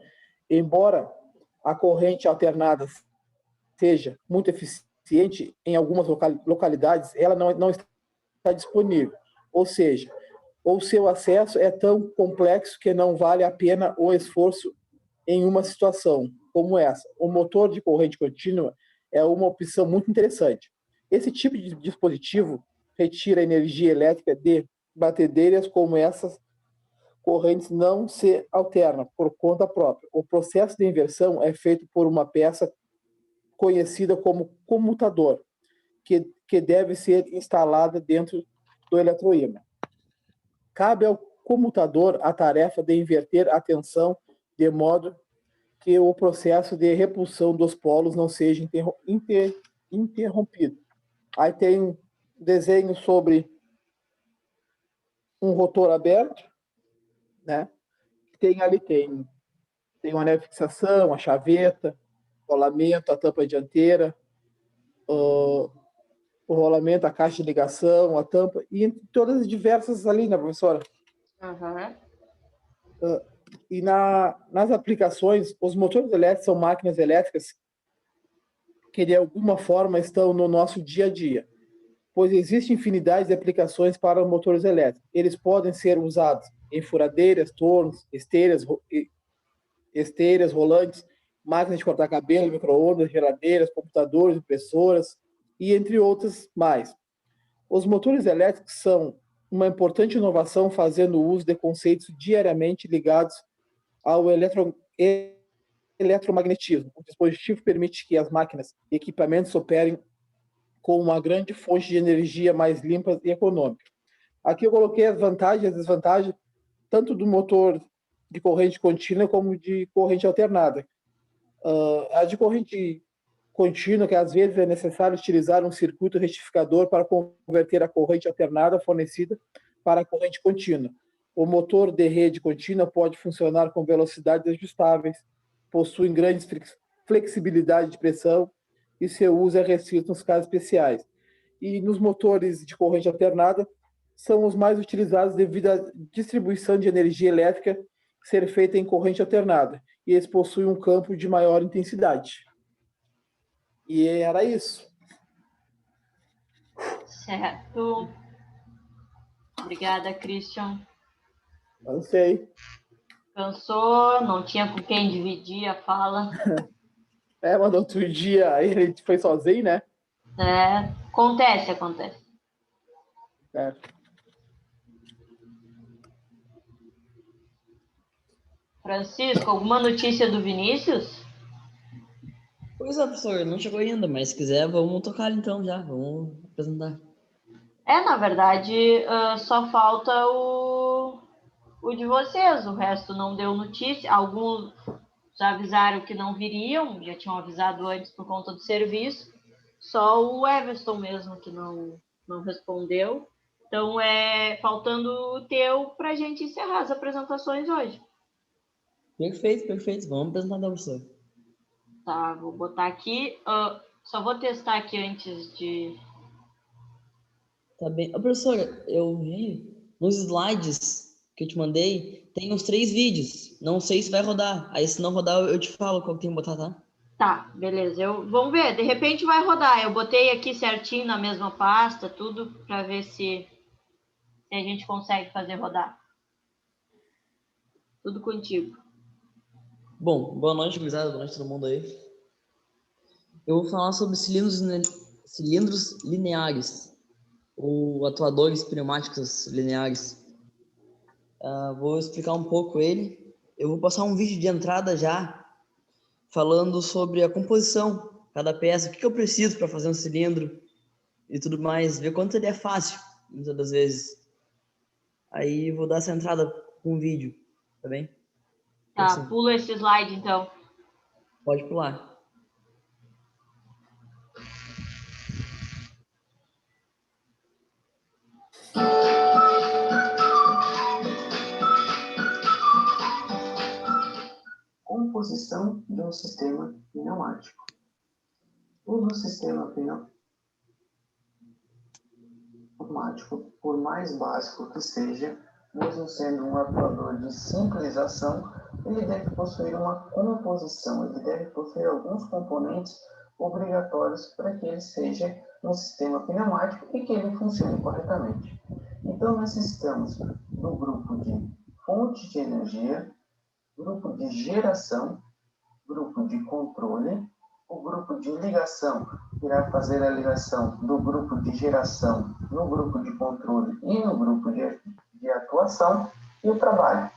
embora a corrente alternada seja muito eficiente em algumas localidades, ela não está disponível. Ou seja, o seu acesso é tão complexo que não vale a pena o esforço em uma situação como essa. O motor de corrente contínua é uma opção muito interessante. Esse tipo de dispositivo retira energia elétrica de batedeiras como essas correntes não se alternam por conta própria. O processo de inversão é feito por uma peça conhecida como comutador, que deve ser instalada dentro do eletroímã. Cabe ao comutador a tarefa de inverter a tensão de modo que o processo de repulsão dos polos não seja interrompido. Aí tem um desenho sobre um rotor aberto, né? Tem o anel de fixação, a chaveta, o rolamento, a tampa dianteira, o rolamento, a caixa de ligação, a tampa, e todas as diversas ali, né, professora? E nas aplicações, os motores elétricos são máquinas elétricas que, de alguma forma, estão no nosso dia a dia, pois existe infinidade de aplicações para motores elétricos. Eles podem ser usados em furadeiras, tornos, esteiras, rolantes, máquinas de cortar cabelo, micro-ondas, geladeiras, computadores, impressoras, e entre outras mais. Os motores elétricos são uma importante inovação, fazendo uso de conceitos diariamente ligados ao eletromagnetismo. O dispositivo permite que as máquinas e equipamentos operem com uma grande fonte de energia mais limpa e econômica. Aqui eu coloquei as vantagens e as desvantagens tanto do motor de corrente contínua como de corrente alternada. A de corrente contínua, que às vezes é necessário utilizar um circuito retificador para converter a corrente alternada fornecida para a corrente contínua. O motor de rede contínua pode funcionar com velocidades ajustáveis, possui grande flexibilidade de pressão e seu uso é restrito nos casos especiais. E nos motores de corrente alternada são os mais utilizados devido à distribuição de energia elétrica ser feita em corrente alternada, e eles possuem um campo de maior intensidade. E era isso. Certo. Obrigada, Christian. Não sei. Cansou, não tinha com quem dividir a fala. Mas no outro dia ele foi sozinho, né? Acontece. Francisco, alguma notícia do Vinícius? Pois é, professor, não chegou ainda, mas se quiser, vamos tocar então já, vamos apresentar. Na verdade, só falta o de vocês, o resto não deu notícia. Alguns já avisaram que não viriam, já tinham avisado antes por conta do serviço. Só o Everton mesmo que não respondeu. Então, faltando o teu para a gente encerrar as apresentações hoje. Perfeito. Vamos apresentar, professor. Tá, vou botar aqui. Só vou testar aqui antes de... Tá bem. Professor, eu vi nos slides que eu te mandei, tem uns 3 vídeos. Não sei se vai rodar. Aí, se não rodar, eu te falo qual que tem que botar, tá? Tá, beleza. Vamos ver, de repente vai rodar. Eu botei aqui certinho na mesma pasta, tudo, para ver se a gente consegue fazer rodar. Tudo contigo. Bom, boa noite, gurizada. Boa noite a todo mundo aí. Eu vou falar sobre cilindros lineares, ou atuadores pneumáticos lineares. Vou explicar um pouco ele. Eu vou passar um vídeo de entrada já, falando sobre a composição, cada peça, o que eu preciso para fazer um cilindro e tudo mais, ver quanto ele é fácil, muitas das vezes. Aí vou dar essa entrada com o vídeo, tá bem? Tá, assim. Pula esse slide então. Pode pular. Composição de um sistema pneumático. Todo sistema pneumático, por mais básico que seja, mesmo sendo um atuador de simples ação, ele deve possuir uma composição, ele deve possuir alguns componentes obrigatórios para que ele seja um sistema pneumático e que ele funcione corretamente. Então, necessitamos do grupo de fonte de energia, grupo de geração, grupo de controle, o grupo de ligação irá fazer a ligação do grupo de geração no grupo de controle e no grupo de atuação e o trabalho.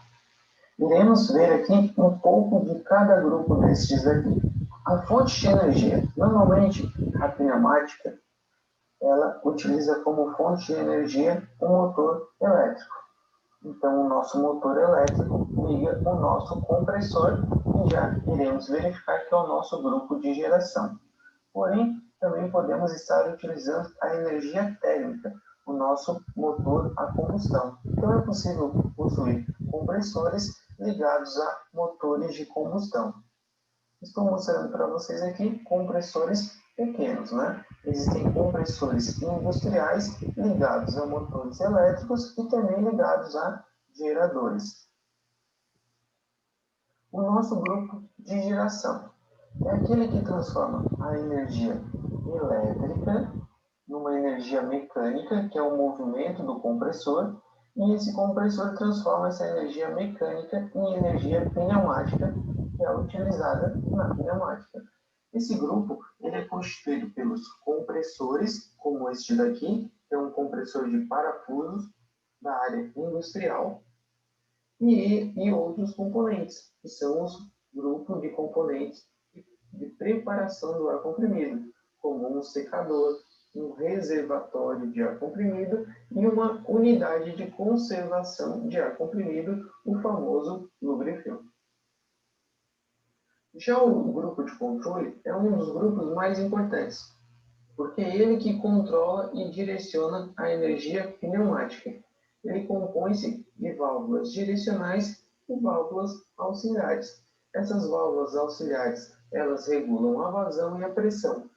Iremos ver aqui um pouco de cada grupo destes aqui. A fonte de energia, normalmente a pneumática, ela utiliza como fonte de energia um motor elétrico. Então, o nosso motor elétrico liga o nosso compressor e já iremos verificar que é o nosso grupo de geração. Porém, também podemos estar utilizando a energia térmica, o nosso motor a combustão. Então, é possível possuir compressores ligados a motores de combustão. Estou mostrando para vocês aqui compressores pequenos, né? Existem compressores industriais ligados a motores elétricos e também ligados a geradores. O nosso grupo de geração é aquele que transforma a energia elétrica numa energia mecânica, que é o movimento do compressor, e esse compressor transforma essa energia mecânica em energia pneumática, que é utilizada na pneumática. Esse grupo ele é constituído pelos compressores, como este daqui, que é um compressor de parafusos da área industrial, e outros componentes, que são os grupos de componentes de preparação do ar comprimido, como um secador, um reservatório de ar comprimido e uma unidade de conservação de ar comprimido, o famoso lubrifilme. Já o grupo de controle é um dos grupos mais importantes, porque é ele que controla e direciona a energia pneumática. Ele compõe-se de válvulas direcionais e válvulas auxiliares. Essas válvulas auxiliares, elas regulam a vazão e a pressão.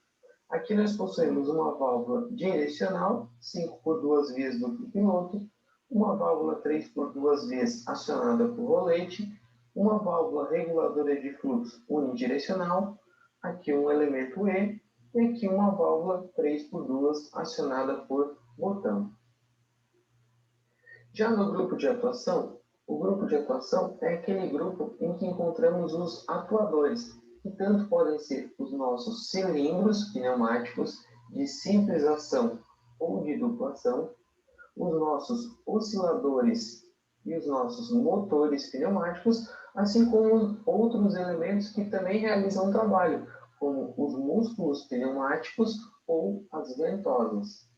Aqui nós possuímos uma válvula direcional, 5 por 2 vias duplo piloto, uma válvula 3 por 2 vias acionada por rolete, uma válvula reguladora de fluxo unidirecional, aqui um elemento E, e aqui uma válvula 3 por 2 acionada por botão. Já no grupo de atuação, o grupo de atuação é aquele grupo em que encontramos os atuadores, que tanto podem ser os nossos cilindros pneumáticos de simples ação ou de dupla ação, os nossos osciladores e os nossos motores pneumáticos, assim como outros elementos que também realizam trabalho, como os músculos pneumáticos ou as ventosas.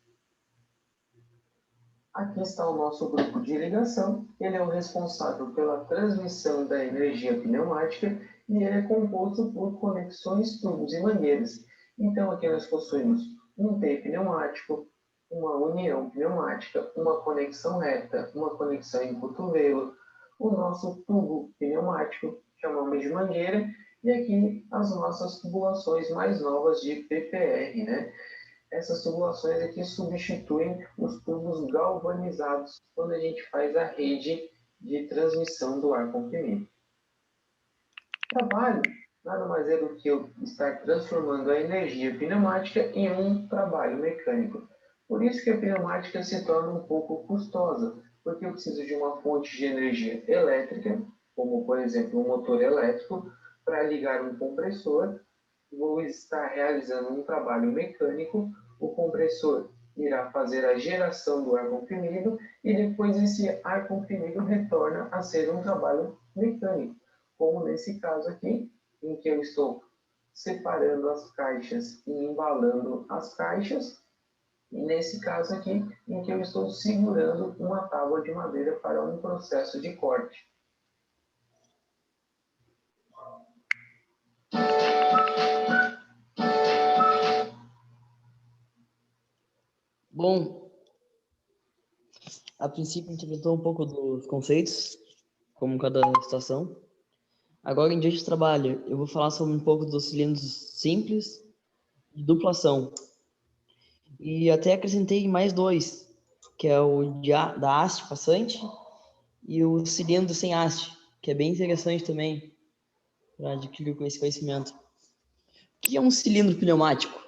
Aqui está o nosso grupo de ligação. Ele é o responsável pela transmissão da energia pneumática e ele é composto por conexões, tubos e mangueiras. Então, aqui nós possuímos um T pneumático, uma união pneumática, uma conexão reta, uma conexão em cotovelo, o nosso tubo pneumático, chamamos de mangueira, e aqui as nossas tubulações mais novas de PPR, né? Essas tubulações aqui substituem os tubos galvanizados quando a gente faz a rede de transmissão do ar comprimido. Trabalho nada mais é do que eu estar transformando a energia pneumática em um trabalho mecânico. Por isso que a pneumática se torna um pouco custosa, porque eu preciso de uma fonte de energia elétrica, como por exemplo um motor elétrico, para ligar um compressor. Vou estar realizando um trabalho mecânico, o compressor irá fazer a geração do ar comprimido e depois esse ar comprimido retorna a ser um trabalho mecânico, como nesse caso aqui, em que eu estou separando as caixas e embalando as caixas, e nesse caso aqui, em que eu estou segurando uma tábua de madeira para um processo de corte. Bom, a princípio a gente tratou um pouco dos conceitos, como cada situação. Agora, em dia de trabalho, eu vou falar sobre um pouco dos cilindros simples de dupla ação. E até acrescentei mais dois, que é o da haste passante e o cilindro sem haste, que é bem interessante também para adquirir esse conhecimento. O que é um cilindro pneumático?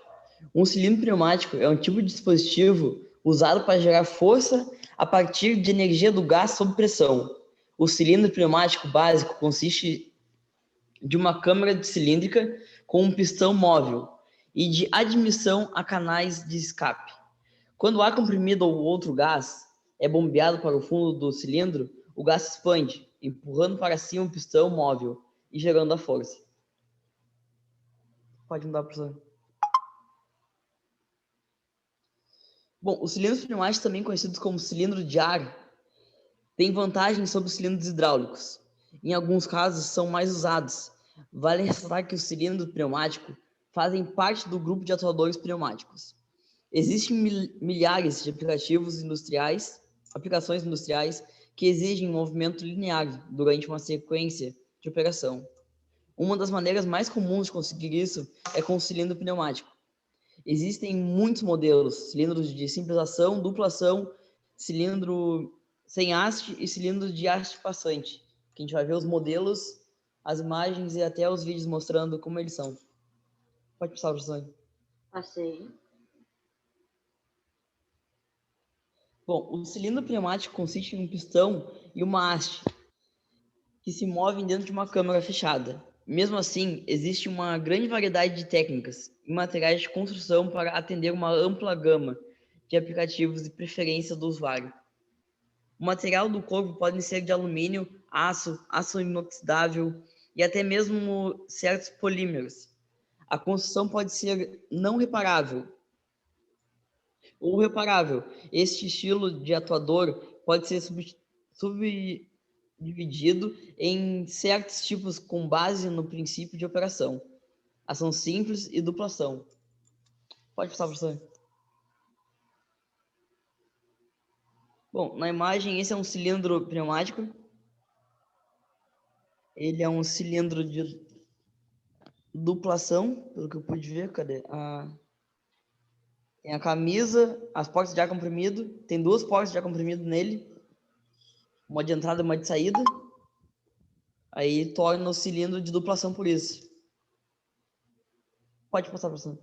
Um cilindro pneumático é um tipo de dispositivo usado para gerar força a partir de energia do gás sob pressão. O cilindro pneumático básico consiste de uma câmara cilíndrica com um pistão móvel e de admissão a canais de escape. Quando o ar comprimido ou outro gás é bombeado para o fundo do cilindro, o gás expande, empurrando para cima o pistão móvel e gerando a força. Pode mudar, professor. Bom, os cilindros pneumáticos, também conhecidos como cilindro de ar, têm vantagens sobre os cilindros hidráulicos. Em alguns casos, são mais usados. Vale ressaltar que os cilindros pneumáticos fazem parte do grupo de atuadores pneumáticos. Existem milhares de aplicações industriais que exigem um movimento linear durante uma sequência de operação. Uma das maneiras mais comuns de conseguir isso é com o cilindro pneumático. Existem muitos modelos, cilindros de simples ação, dupla ação, cilindro sem haste e cilindro de haste passante. Que a gente vai ver os modelos, as imagens e até os vídeos mostrando como eles são. Pode passar, professor. Passei. Bom, o cilindro pneumático consiste em um pistão e uma haste que se movem dentro de uma câmara fechada. Mesmo assim, existe uma grande variedade de técnicas e materiais de construção para atender uma ampla gama de aplicativos e preferência do usuário. O material do corpo pode ser de alumínio, aço inoxidável e até mesmo certos polímeros. A construção pode ser não reparável ou reparável. Este estilo de atuador pode ser subdividido em certos tipos com base no princípio de operação: ação simples e dupla ação. Pode passar, professor. Bom, na imagem, esse é um cilindro pneumático. Ele é um cilindro de dupla ação, pelo que eu pude ver. Cadê? Tem a camisa, as portas de ar comprimido. Tem 2 portas de ar comprimido nele. Uma de entrada e uma de saída. Aí torna o cilindro de duplação por isso. Pode passar, professor.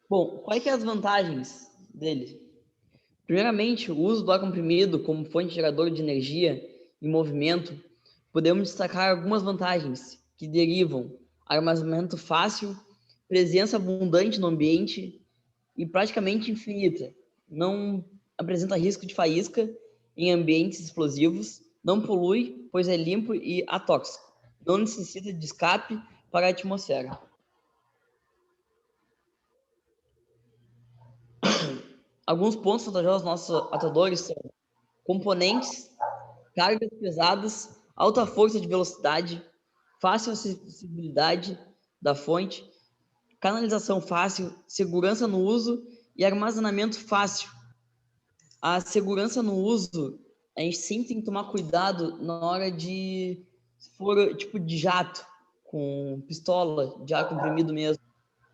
Bom, quais que são as vantagens dele? Primeiramente, o uso do ar comprimido como fonte geradora de energia em movimento, podemos destacar algumas vantagens que derivam armazenamento fácil, presença abundante no ambiente e praticamente infinita. Não apresenta risco de faísca em ambientes explosivos, não polui, pois é limpo e atóxico. Não necessita de escape para a atmosfera. Alguns pontos vantajosos dos nossos atuadores são componentes, cargas pesadas, alta força de velocidade, fácil acessibilidade da fonte, canalização fácil, segurança no uso e armazenamento fácil. A segurança no uso, a gente sempre tem que tomar cuidado na hora de, se for tipo de jato, com pistola de ar comprimido mesmo.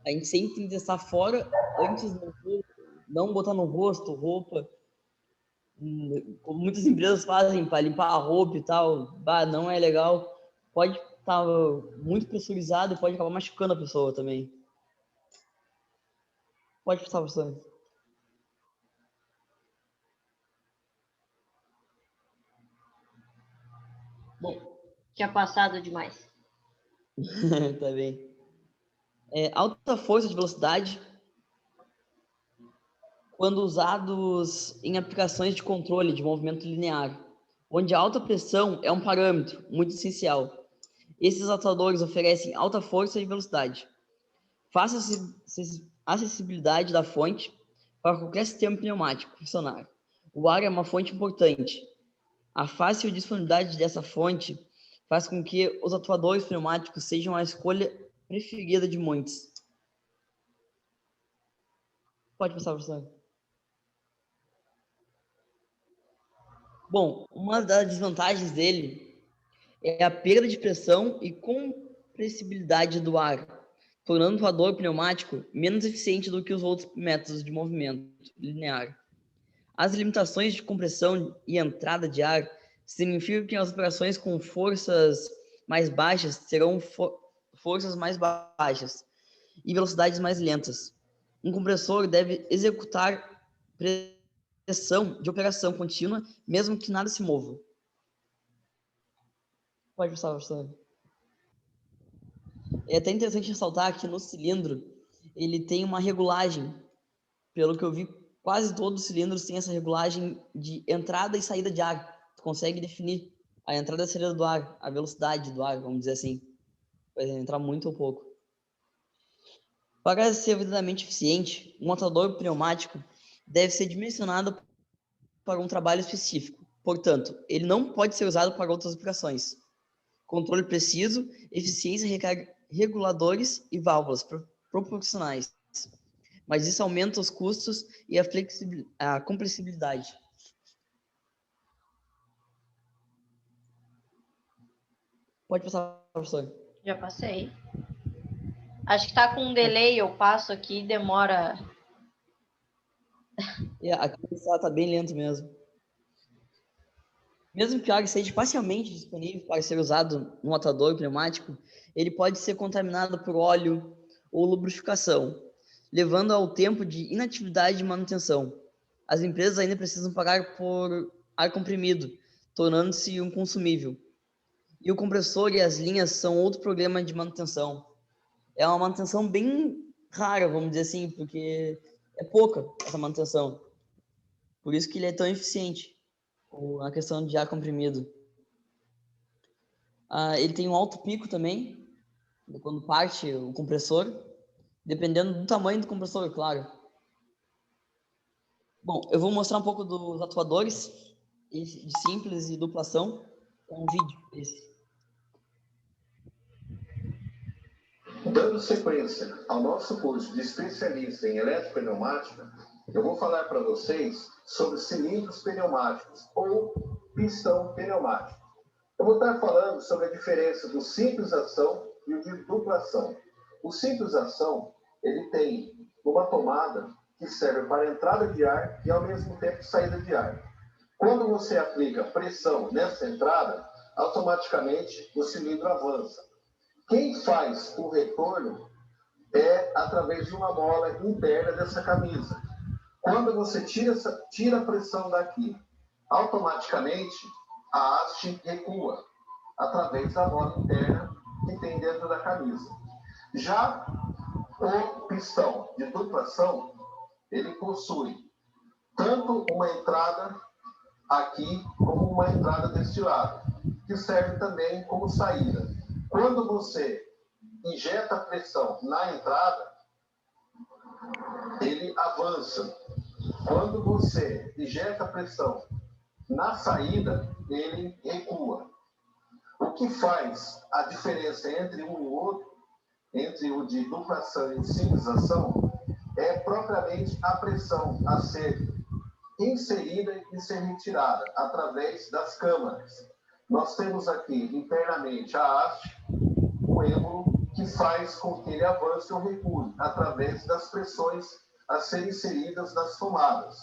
A gente sempre tem que testar fora antes do não botar no rosto, roupa, como muitas empresas fazem para limpar a roupa e tal, não é legal. Pode estar muito pressurizado e pode acabar machucando a pessoa também. Pode passar, professor. Bom, tinha passado demais. Tá bem. Alta força de velocidade, quando usados em aplicações de controle de movimento linear, onde a alta pressão é um parâmetro muito essencial. Esses atuadores oferecem alta força e velocidade. Fácil acessibilidade da fonte para qualquer sistema pneumático funcionar. O ar é uma fonte importante. A fácil disponibilidade dessa fonte faz com que os atuadores pneumáticos sejam a escolha preferida de muitos. Pode passar, professor. Bom, uma das desvantagens dele é a perda de pressão e compressibilidade do ar, tornando o atuador pneumático menos eficiente do que os outros métodos de movimento linear. As limitações de compressão e entrada de ar significam que as operações com forças mais baixas serão forças mais baixas e velocidades mais lentas. Um compressor deve executar pressão de operação contínua, mesmo que nada se mova. Pode passar, professor. É até interessante ressaltar que no cilindro ele tem uma regulagem. Pelo que eu vi, quase todos os cilindros têm essa regulagem de entrada e saída de ar. Tu consegue definir a entrada e a saída do ar, a velocidade do ar, vamos dizer assim. Vai entrar muito ou pouco. Para ser verdadeiramente eficiente, um atuador pneumático deve ser dimensionado para um trabalho específico. Portanto, ele não pode ser usado para outras aplicações. Controle preciso, eficiência, reguladores e válvulas proporcionais. Mas isso aumenta os custos e a compressibilidade. Pode passar, professor. Já passei. Acho que tá com um delay, eu passo aqui, demora. Aqui está bem lento mesmo. Mesmo que o ar esteja parcialmente disponível para ser usado no atuador pneumático, ele pode ser contaminado por óleo ou lubrificação, levando ao tempo de inatividade e manutenção. As empresas ainda precisam pagar por ar comprimido, tornando-se um consumível. E o compressor e as linhas são outro problema de manutenção. É uma manutenção bem rara, vamos dizer assim, porque é pouca essa manutenção. Por isso que ele é tão eficiente, a questão de ar comprimido. Ele tem um alto pico também, quando parte o compressor, dependendo do tamanho do compressor, claro. Bom, eu vou mostrar um pouco dos atuadores, de simples e duplação. É um vídeo esse. Dando sequência ao nosso curso de especialista em eletropneumática, eu vou falar para vocês sobre cilindros pneumáticos ou pistão pneumático. Eu vou estar falando sobre a diferença do simples ação e o de dupla ação. O simples ação, ele tem uma tomada que serve para entrada de ar e, ao mesmo tempo, saída de ar. Quando você aplica pressão nessa entrada, automaticamente o cilindro avança. Quem faz o retorno é através de uma mola interna dessa camisa. Quando você tira a pressão daqui, automaticamente a haste recua através da mola interna que tem dentro da camisa. Já o pistão de duplação, ele possui tanto uma entrada aqui como uma entrada deste lado, que serve também como saída. Quando você injeta a pressão na entrada, ele avança. Quando você injeta a pressão na saída, ele recua. O que faz a diferença entre um e o outro, entre o de duplação e o de sincronização, é propriamente a pressão a ser inserida e ser retirada através das câmaras. Nós temos aqui internamente a haste, o êmbolo, que faz com que ele avance ou recue através das pressões a serem inseridas nas tomadas.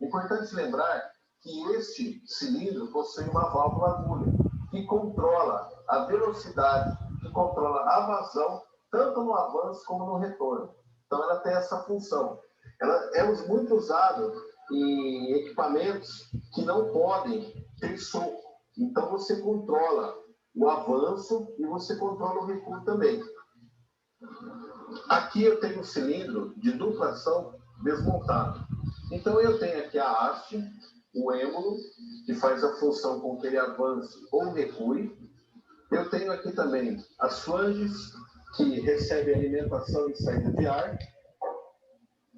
Importante lembrar que este cilindro possui uma válvula agulha que controla a velocidade, que controla a vazão, tanto no avanço como no retorno. Então, ela tem essa função. Ela é muito usada em equipamentos que não podem ter soco. Então, você controla o avanço e você controla o recuo também. Aqui eu tenho um cilindro de duplação desmontado. Então, eu tenho aqui a haste, o êmbolo, que faz a função com que ele avance ou recue. Eu tenho aqui também as flanges, que recebem alimentação e saída de ar.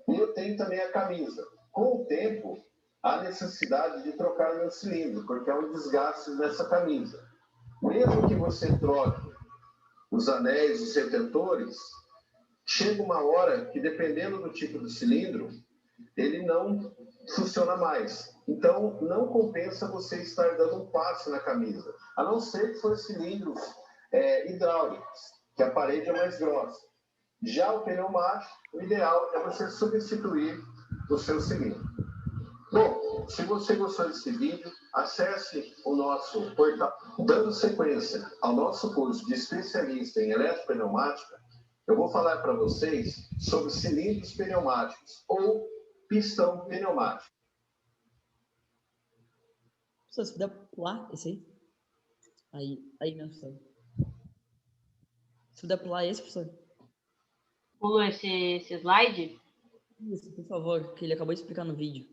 E eu tenho também a camisa. Com o tempo, há necessidade de trocar o meu cilindro, porque há um desgaste nessa camisa. Mesmo que você troque os anéis, os retentores, chega uma hora que, dependendo do tipo do cilindro, ele não funciona mais. Então, não compensa você estar dando um passe na camisa, a não ser que for cilindros hidráulicos, que a parede é mais grossa. Já o pneumático, o ideal é você substituir o seu cilindro. Bom, se você gostou desse vídeo, acesse o nosso portal. Dando sequência ao nosso curso de especialista em eletropneumática, eu vou falar para vocês sobre cilindros pneumáticos ou pistão pneumático. Se puder pular esse aí. Aí mesmo, professor. Se puder pular esse, professor. Pulou esse slide? Isso, por favor, que ele acabou de explicar no vídeo.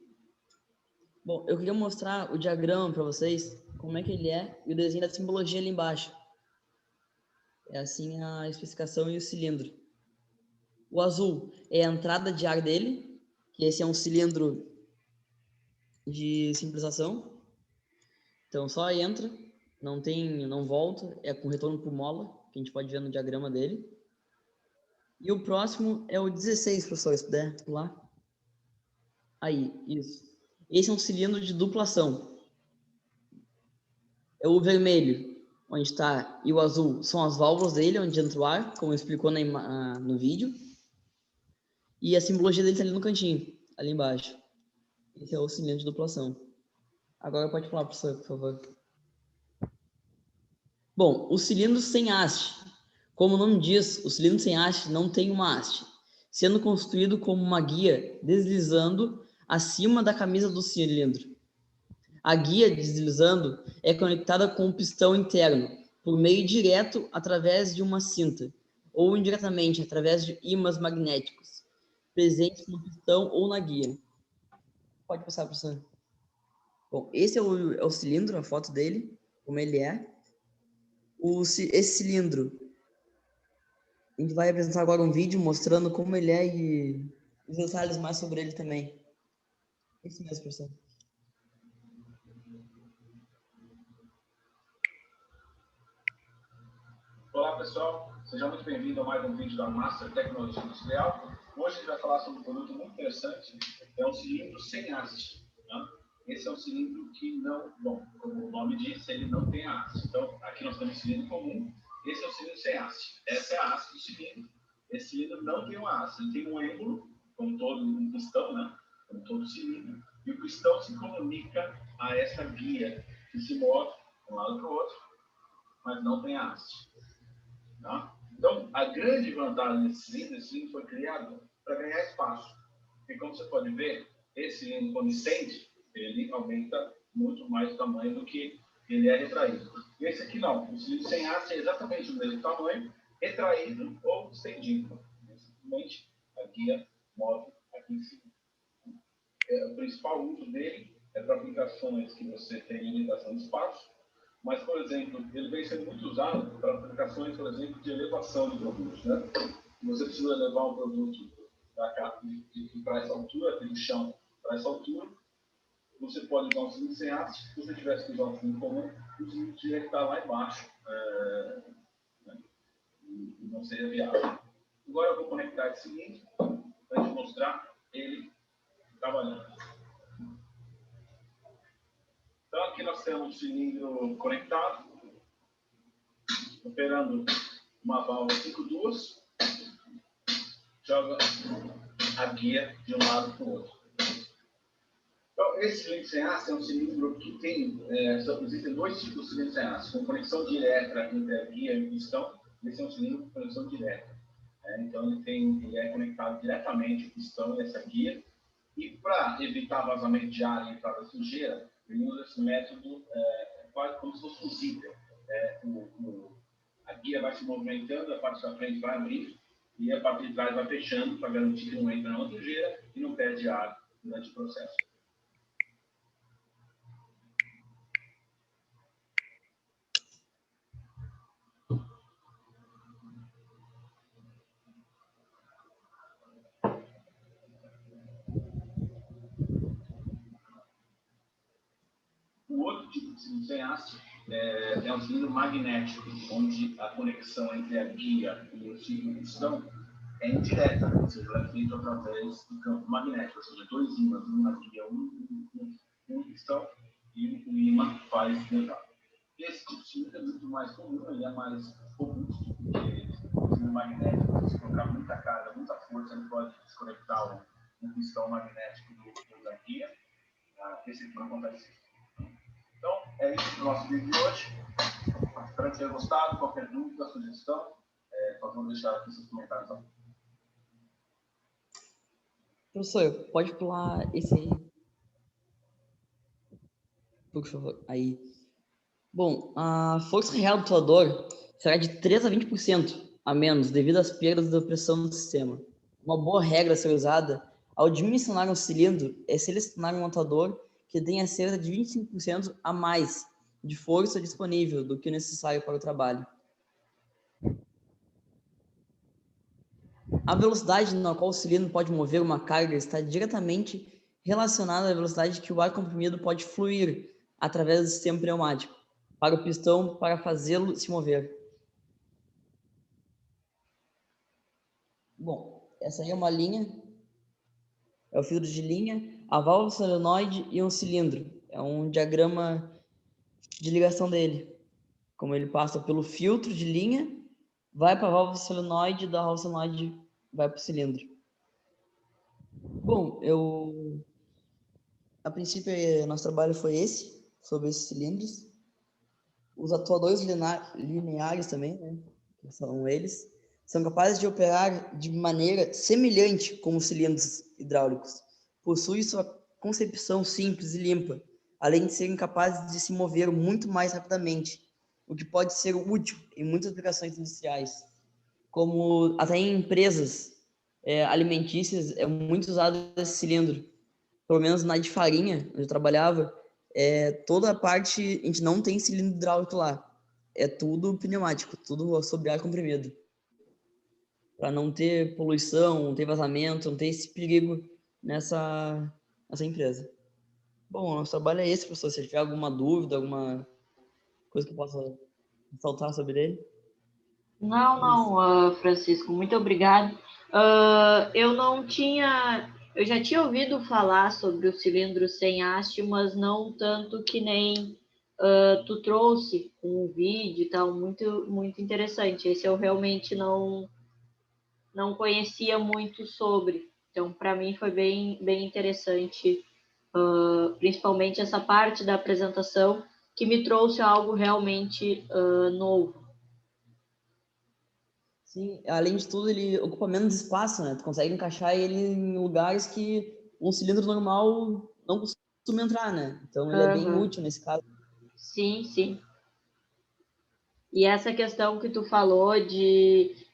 Bom, eu queria mostrar o diagrama para vocês, como é que ele é, e o desenho da simbologia ali embaixo. É assim a especificação e o cilindro. O azul é a entrada de ar dele, que esse é um cilindro de simplização. Então, só entra, não volta, é com retorno por mola, que a gente pode ver no diagrama dele. E o próximo é o 16, professor, se puder pular. Aí, isso. Esse é um cilindro de duplação. É o vermelho, onde está, e o azul são as válvulas dele, onde entra o ar, como explicou no vídeo. E a simbologia dele está ali no cantinho, ali embaixo. Esse é o cilindro de duplação. Agora pode pular, professor, por favor. Bom, o cilindro sem haste. Como o nome diz, o cilindro sem haste não tem uma haste, sendo construído como uma guia deslizando acima da camisa do cilindro. A guia deslizando é conectada com o pistão interno, por meio direto através de uma cinta, ou indiretamente através de ímãs magnéticos, presentes no pistão ou na guia. Pode passar, professor. Bom, esse é o cilindro, a foto dele, como ele é. Esse cilindro, a gente vai apresentar agora um vídeo mostrando como ele é e os detalhes mais sobre ele também. Isso mesmo, professor. Olá, pessoal. Seja muito bem-vindo a mais um vídeo da Master Tecnologia Industrial. Hoje a gente vai falar sobre um produto muito interessante. É um cilindro sem haste. Né? Esse é um cilindro que não... Bom, como o nome diz, ele não tem haste. Então, aqui nós temos um cilindro comum. Esse é o cilindro sem haste. Essa é a haste do cilindro. esse cilindro não tem uma haste, ele tem um êmbolo, como todo um pistão, né? Como todo cilindro, e o pistão se comunica a essa guia que se move de um lado para o outro, mas não tem haste. Tá? Então, a grande vantagem desse cilindro foi criado para ganhar espaço. E como você pode ver, esse cilindro, quando estende, ele aumenta muito mais o tamanho do que ele é retraído. Esse aqui não, o cilindro sem haste é exatamente o mesmo tamanho, retraído ou estendido. Simplesmente a guia move aqui em cima. O principal uso dele é para aplicações que você tem limitação de espaço, mas, por exemplo, ele vem sendo muito usado para aplicações, por exemplo, de elevação de produtos. Né? Você precisa levar um produto para essa altura, do chão para essa altura, você pode usar um cilindro sem haste. Se você tivesse que usar um cilindro comum, o cilindro teria que estar lá embaixo, né? E não seria viável. Agora eu vou conectar esse cilindro para te mostrar ele trabalhando. Então aqui nós temos um cilindro conectado, operando uma válvula 5-duas, joga a guia de um lado para o outro. Então, esse cilindro sem haste é um cilindro que tem, existem dois tipos de cilindro sem haste, com conexão direta entre a guia e o pistão. Esse é um cilindro com conexão direta. Então, ele é conectado diretamente ao pistão e essa guia. E para evitar vazamento de ar e entrada de sujeira, ele usa esse método quase como se fosse um zíper. A guia vai se movimentando, a parte da frente vai abrindo e a parte de trás vai fechando para garantir que não entra na sujeira e não perde ar durante o processo. O outro tipo de cilindro sem haste é um cilindro magnético, onde a conexão entre a guia e o pistão é indireta, ou seja, ela é feita através do campo magnético, ou seja, dois ímãs, um na guia, um pistão, e o ímã faz levar. Esse tipo de cilindro é muito mais comum, ele é mais robusto, porque o cilindro magnético, se colocar muita carga, muita força, ele pode desconectar o pistão magnético da guia. Esse aqui não acontece. Então, é isso do nosso vídeo de hoje. Espero que tenha gostado. Qualquer dúvida, sugestão, por favor, deixar aqui seus comentários. Professor, pode pular esse aí. Por favor. Aí. Bom, a força real do atuador será de 3 a 20% a menos devido às perdas da pressão do sistema. Uma boa regra a ser usada ao dimensionar um cilindro é selecionar um atuador que tenha cerca de 25% a mais de força disponível do que o necessário para o trabalho. A velocidade na qual o cilindro pode mover uma carga está diretamente relacionada à velocidade que o ar comprimido pode fluir através do sistema pneumático para o pistão para fazê-lo se mover. Bom, essa aí é uma linha, é o filtro de linha, a válvula solenoide e um cilindro. É um diagrama de ligação dele. Como ele passa pelo filtro de linha, vai para a válvula solenoide, da válvula solenoide vai para o cilindro. Bom, a princípio, nosso trabalho foi esse, sobre esses cilindros. Os atuadores lineares também, né, que são eles, são capazes de operar de maneira semelhante com os cilindros hidráulicos. Possuem sua concepção simples e limpa, além de serem capazes de se mover muito mais rapidamente, o que pode ser útil em muitas aplicações industriais, como até em empresas alimentícias é muito usado esse cilindro. Pelo menos na de farinha, onde eu trabalhava, toda a parte, a gente não tem cilindro hidráulico lá. É tudo pneumático, tudo sob ar comprimido. Para não ter poluição, não ter vazamento, não ter esse perigo nessa empresa. Bom, nosso trabalho é esse, professor. Se tiver alguma dúvida, alguma coisa que eu possa ressaltar sobre ele. Não, Francisco, muito obrigado. Eu já tinha ouvido falar sobre o cilindro sem haste, mas não tanto que nem tu trouxe com o vídeo e tal, muito, muito interessante. Esse eu realmente não não conhecia muito sobre. Então, para mim, foi bem interessante, principalmente essa parte da apresentação, que me trouxe algo realmente novo. Sim, além de tudo, ele ocupa menos espaço, né? Tu consegue encaixar ele em lugares que um cilindro normal não costuma entrar, né? Então, ele é bem útil nesse caso. Sim, sim. E essa questão que tu falou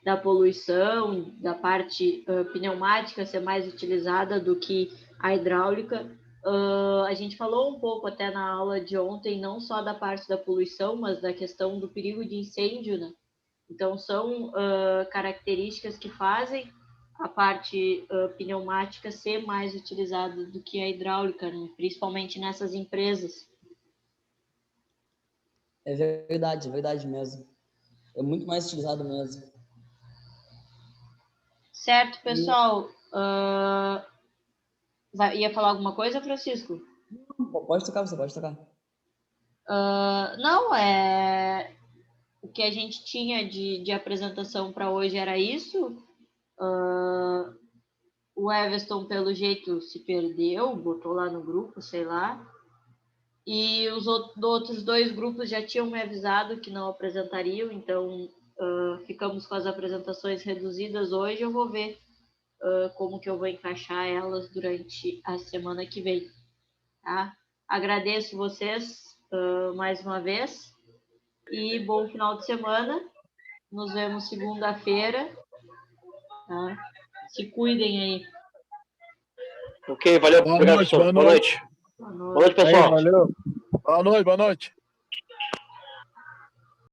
da poluição, da parte pneumática ser mais utilizada do que a hidráulica, a gente falou um pouco até na aula de ontem, não só da parte da poluição, mas da questão do perigo de incêndio, né? Então, são características que fazem a parte pneumática ser mais utilizada do que a hidráulica, né? Principalmente nessas empresas. É verdade mesmo. É muito mais utilizado mesmo. Certo, pessoal. Ia falar alguma coisa, Francisco? Pode tocar, você pode tocar. Não, o que a gente tinha de apresentação para hoje era isso. O Everton, pelo jeito, se perdeu, botou lá no grupo, sei lá. E os outros 2 grupos já tinham me avisado que não apresentariam, então ficamos com as apresentações reduzidas hoje. Eu vou ver como que eu vou encaixar elas durante a semana que vem. Tá? Agradeço vocês mais uma vez e bom final de semana. Nos vemos segunda-feira. Tá? Se cuidem aí. Ok, valeu. Obrigado, professor. Boa noite. Boa noite, pessoal. Valeu. Boa noite.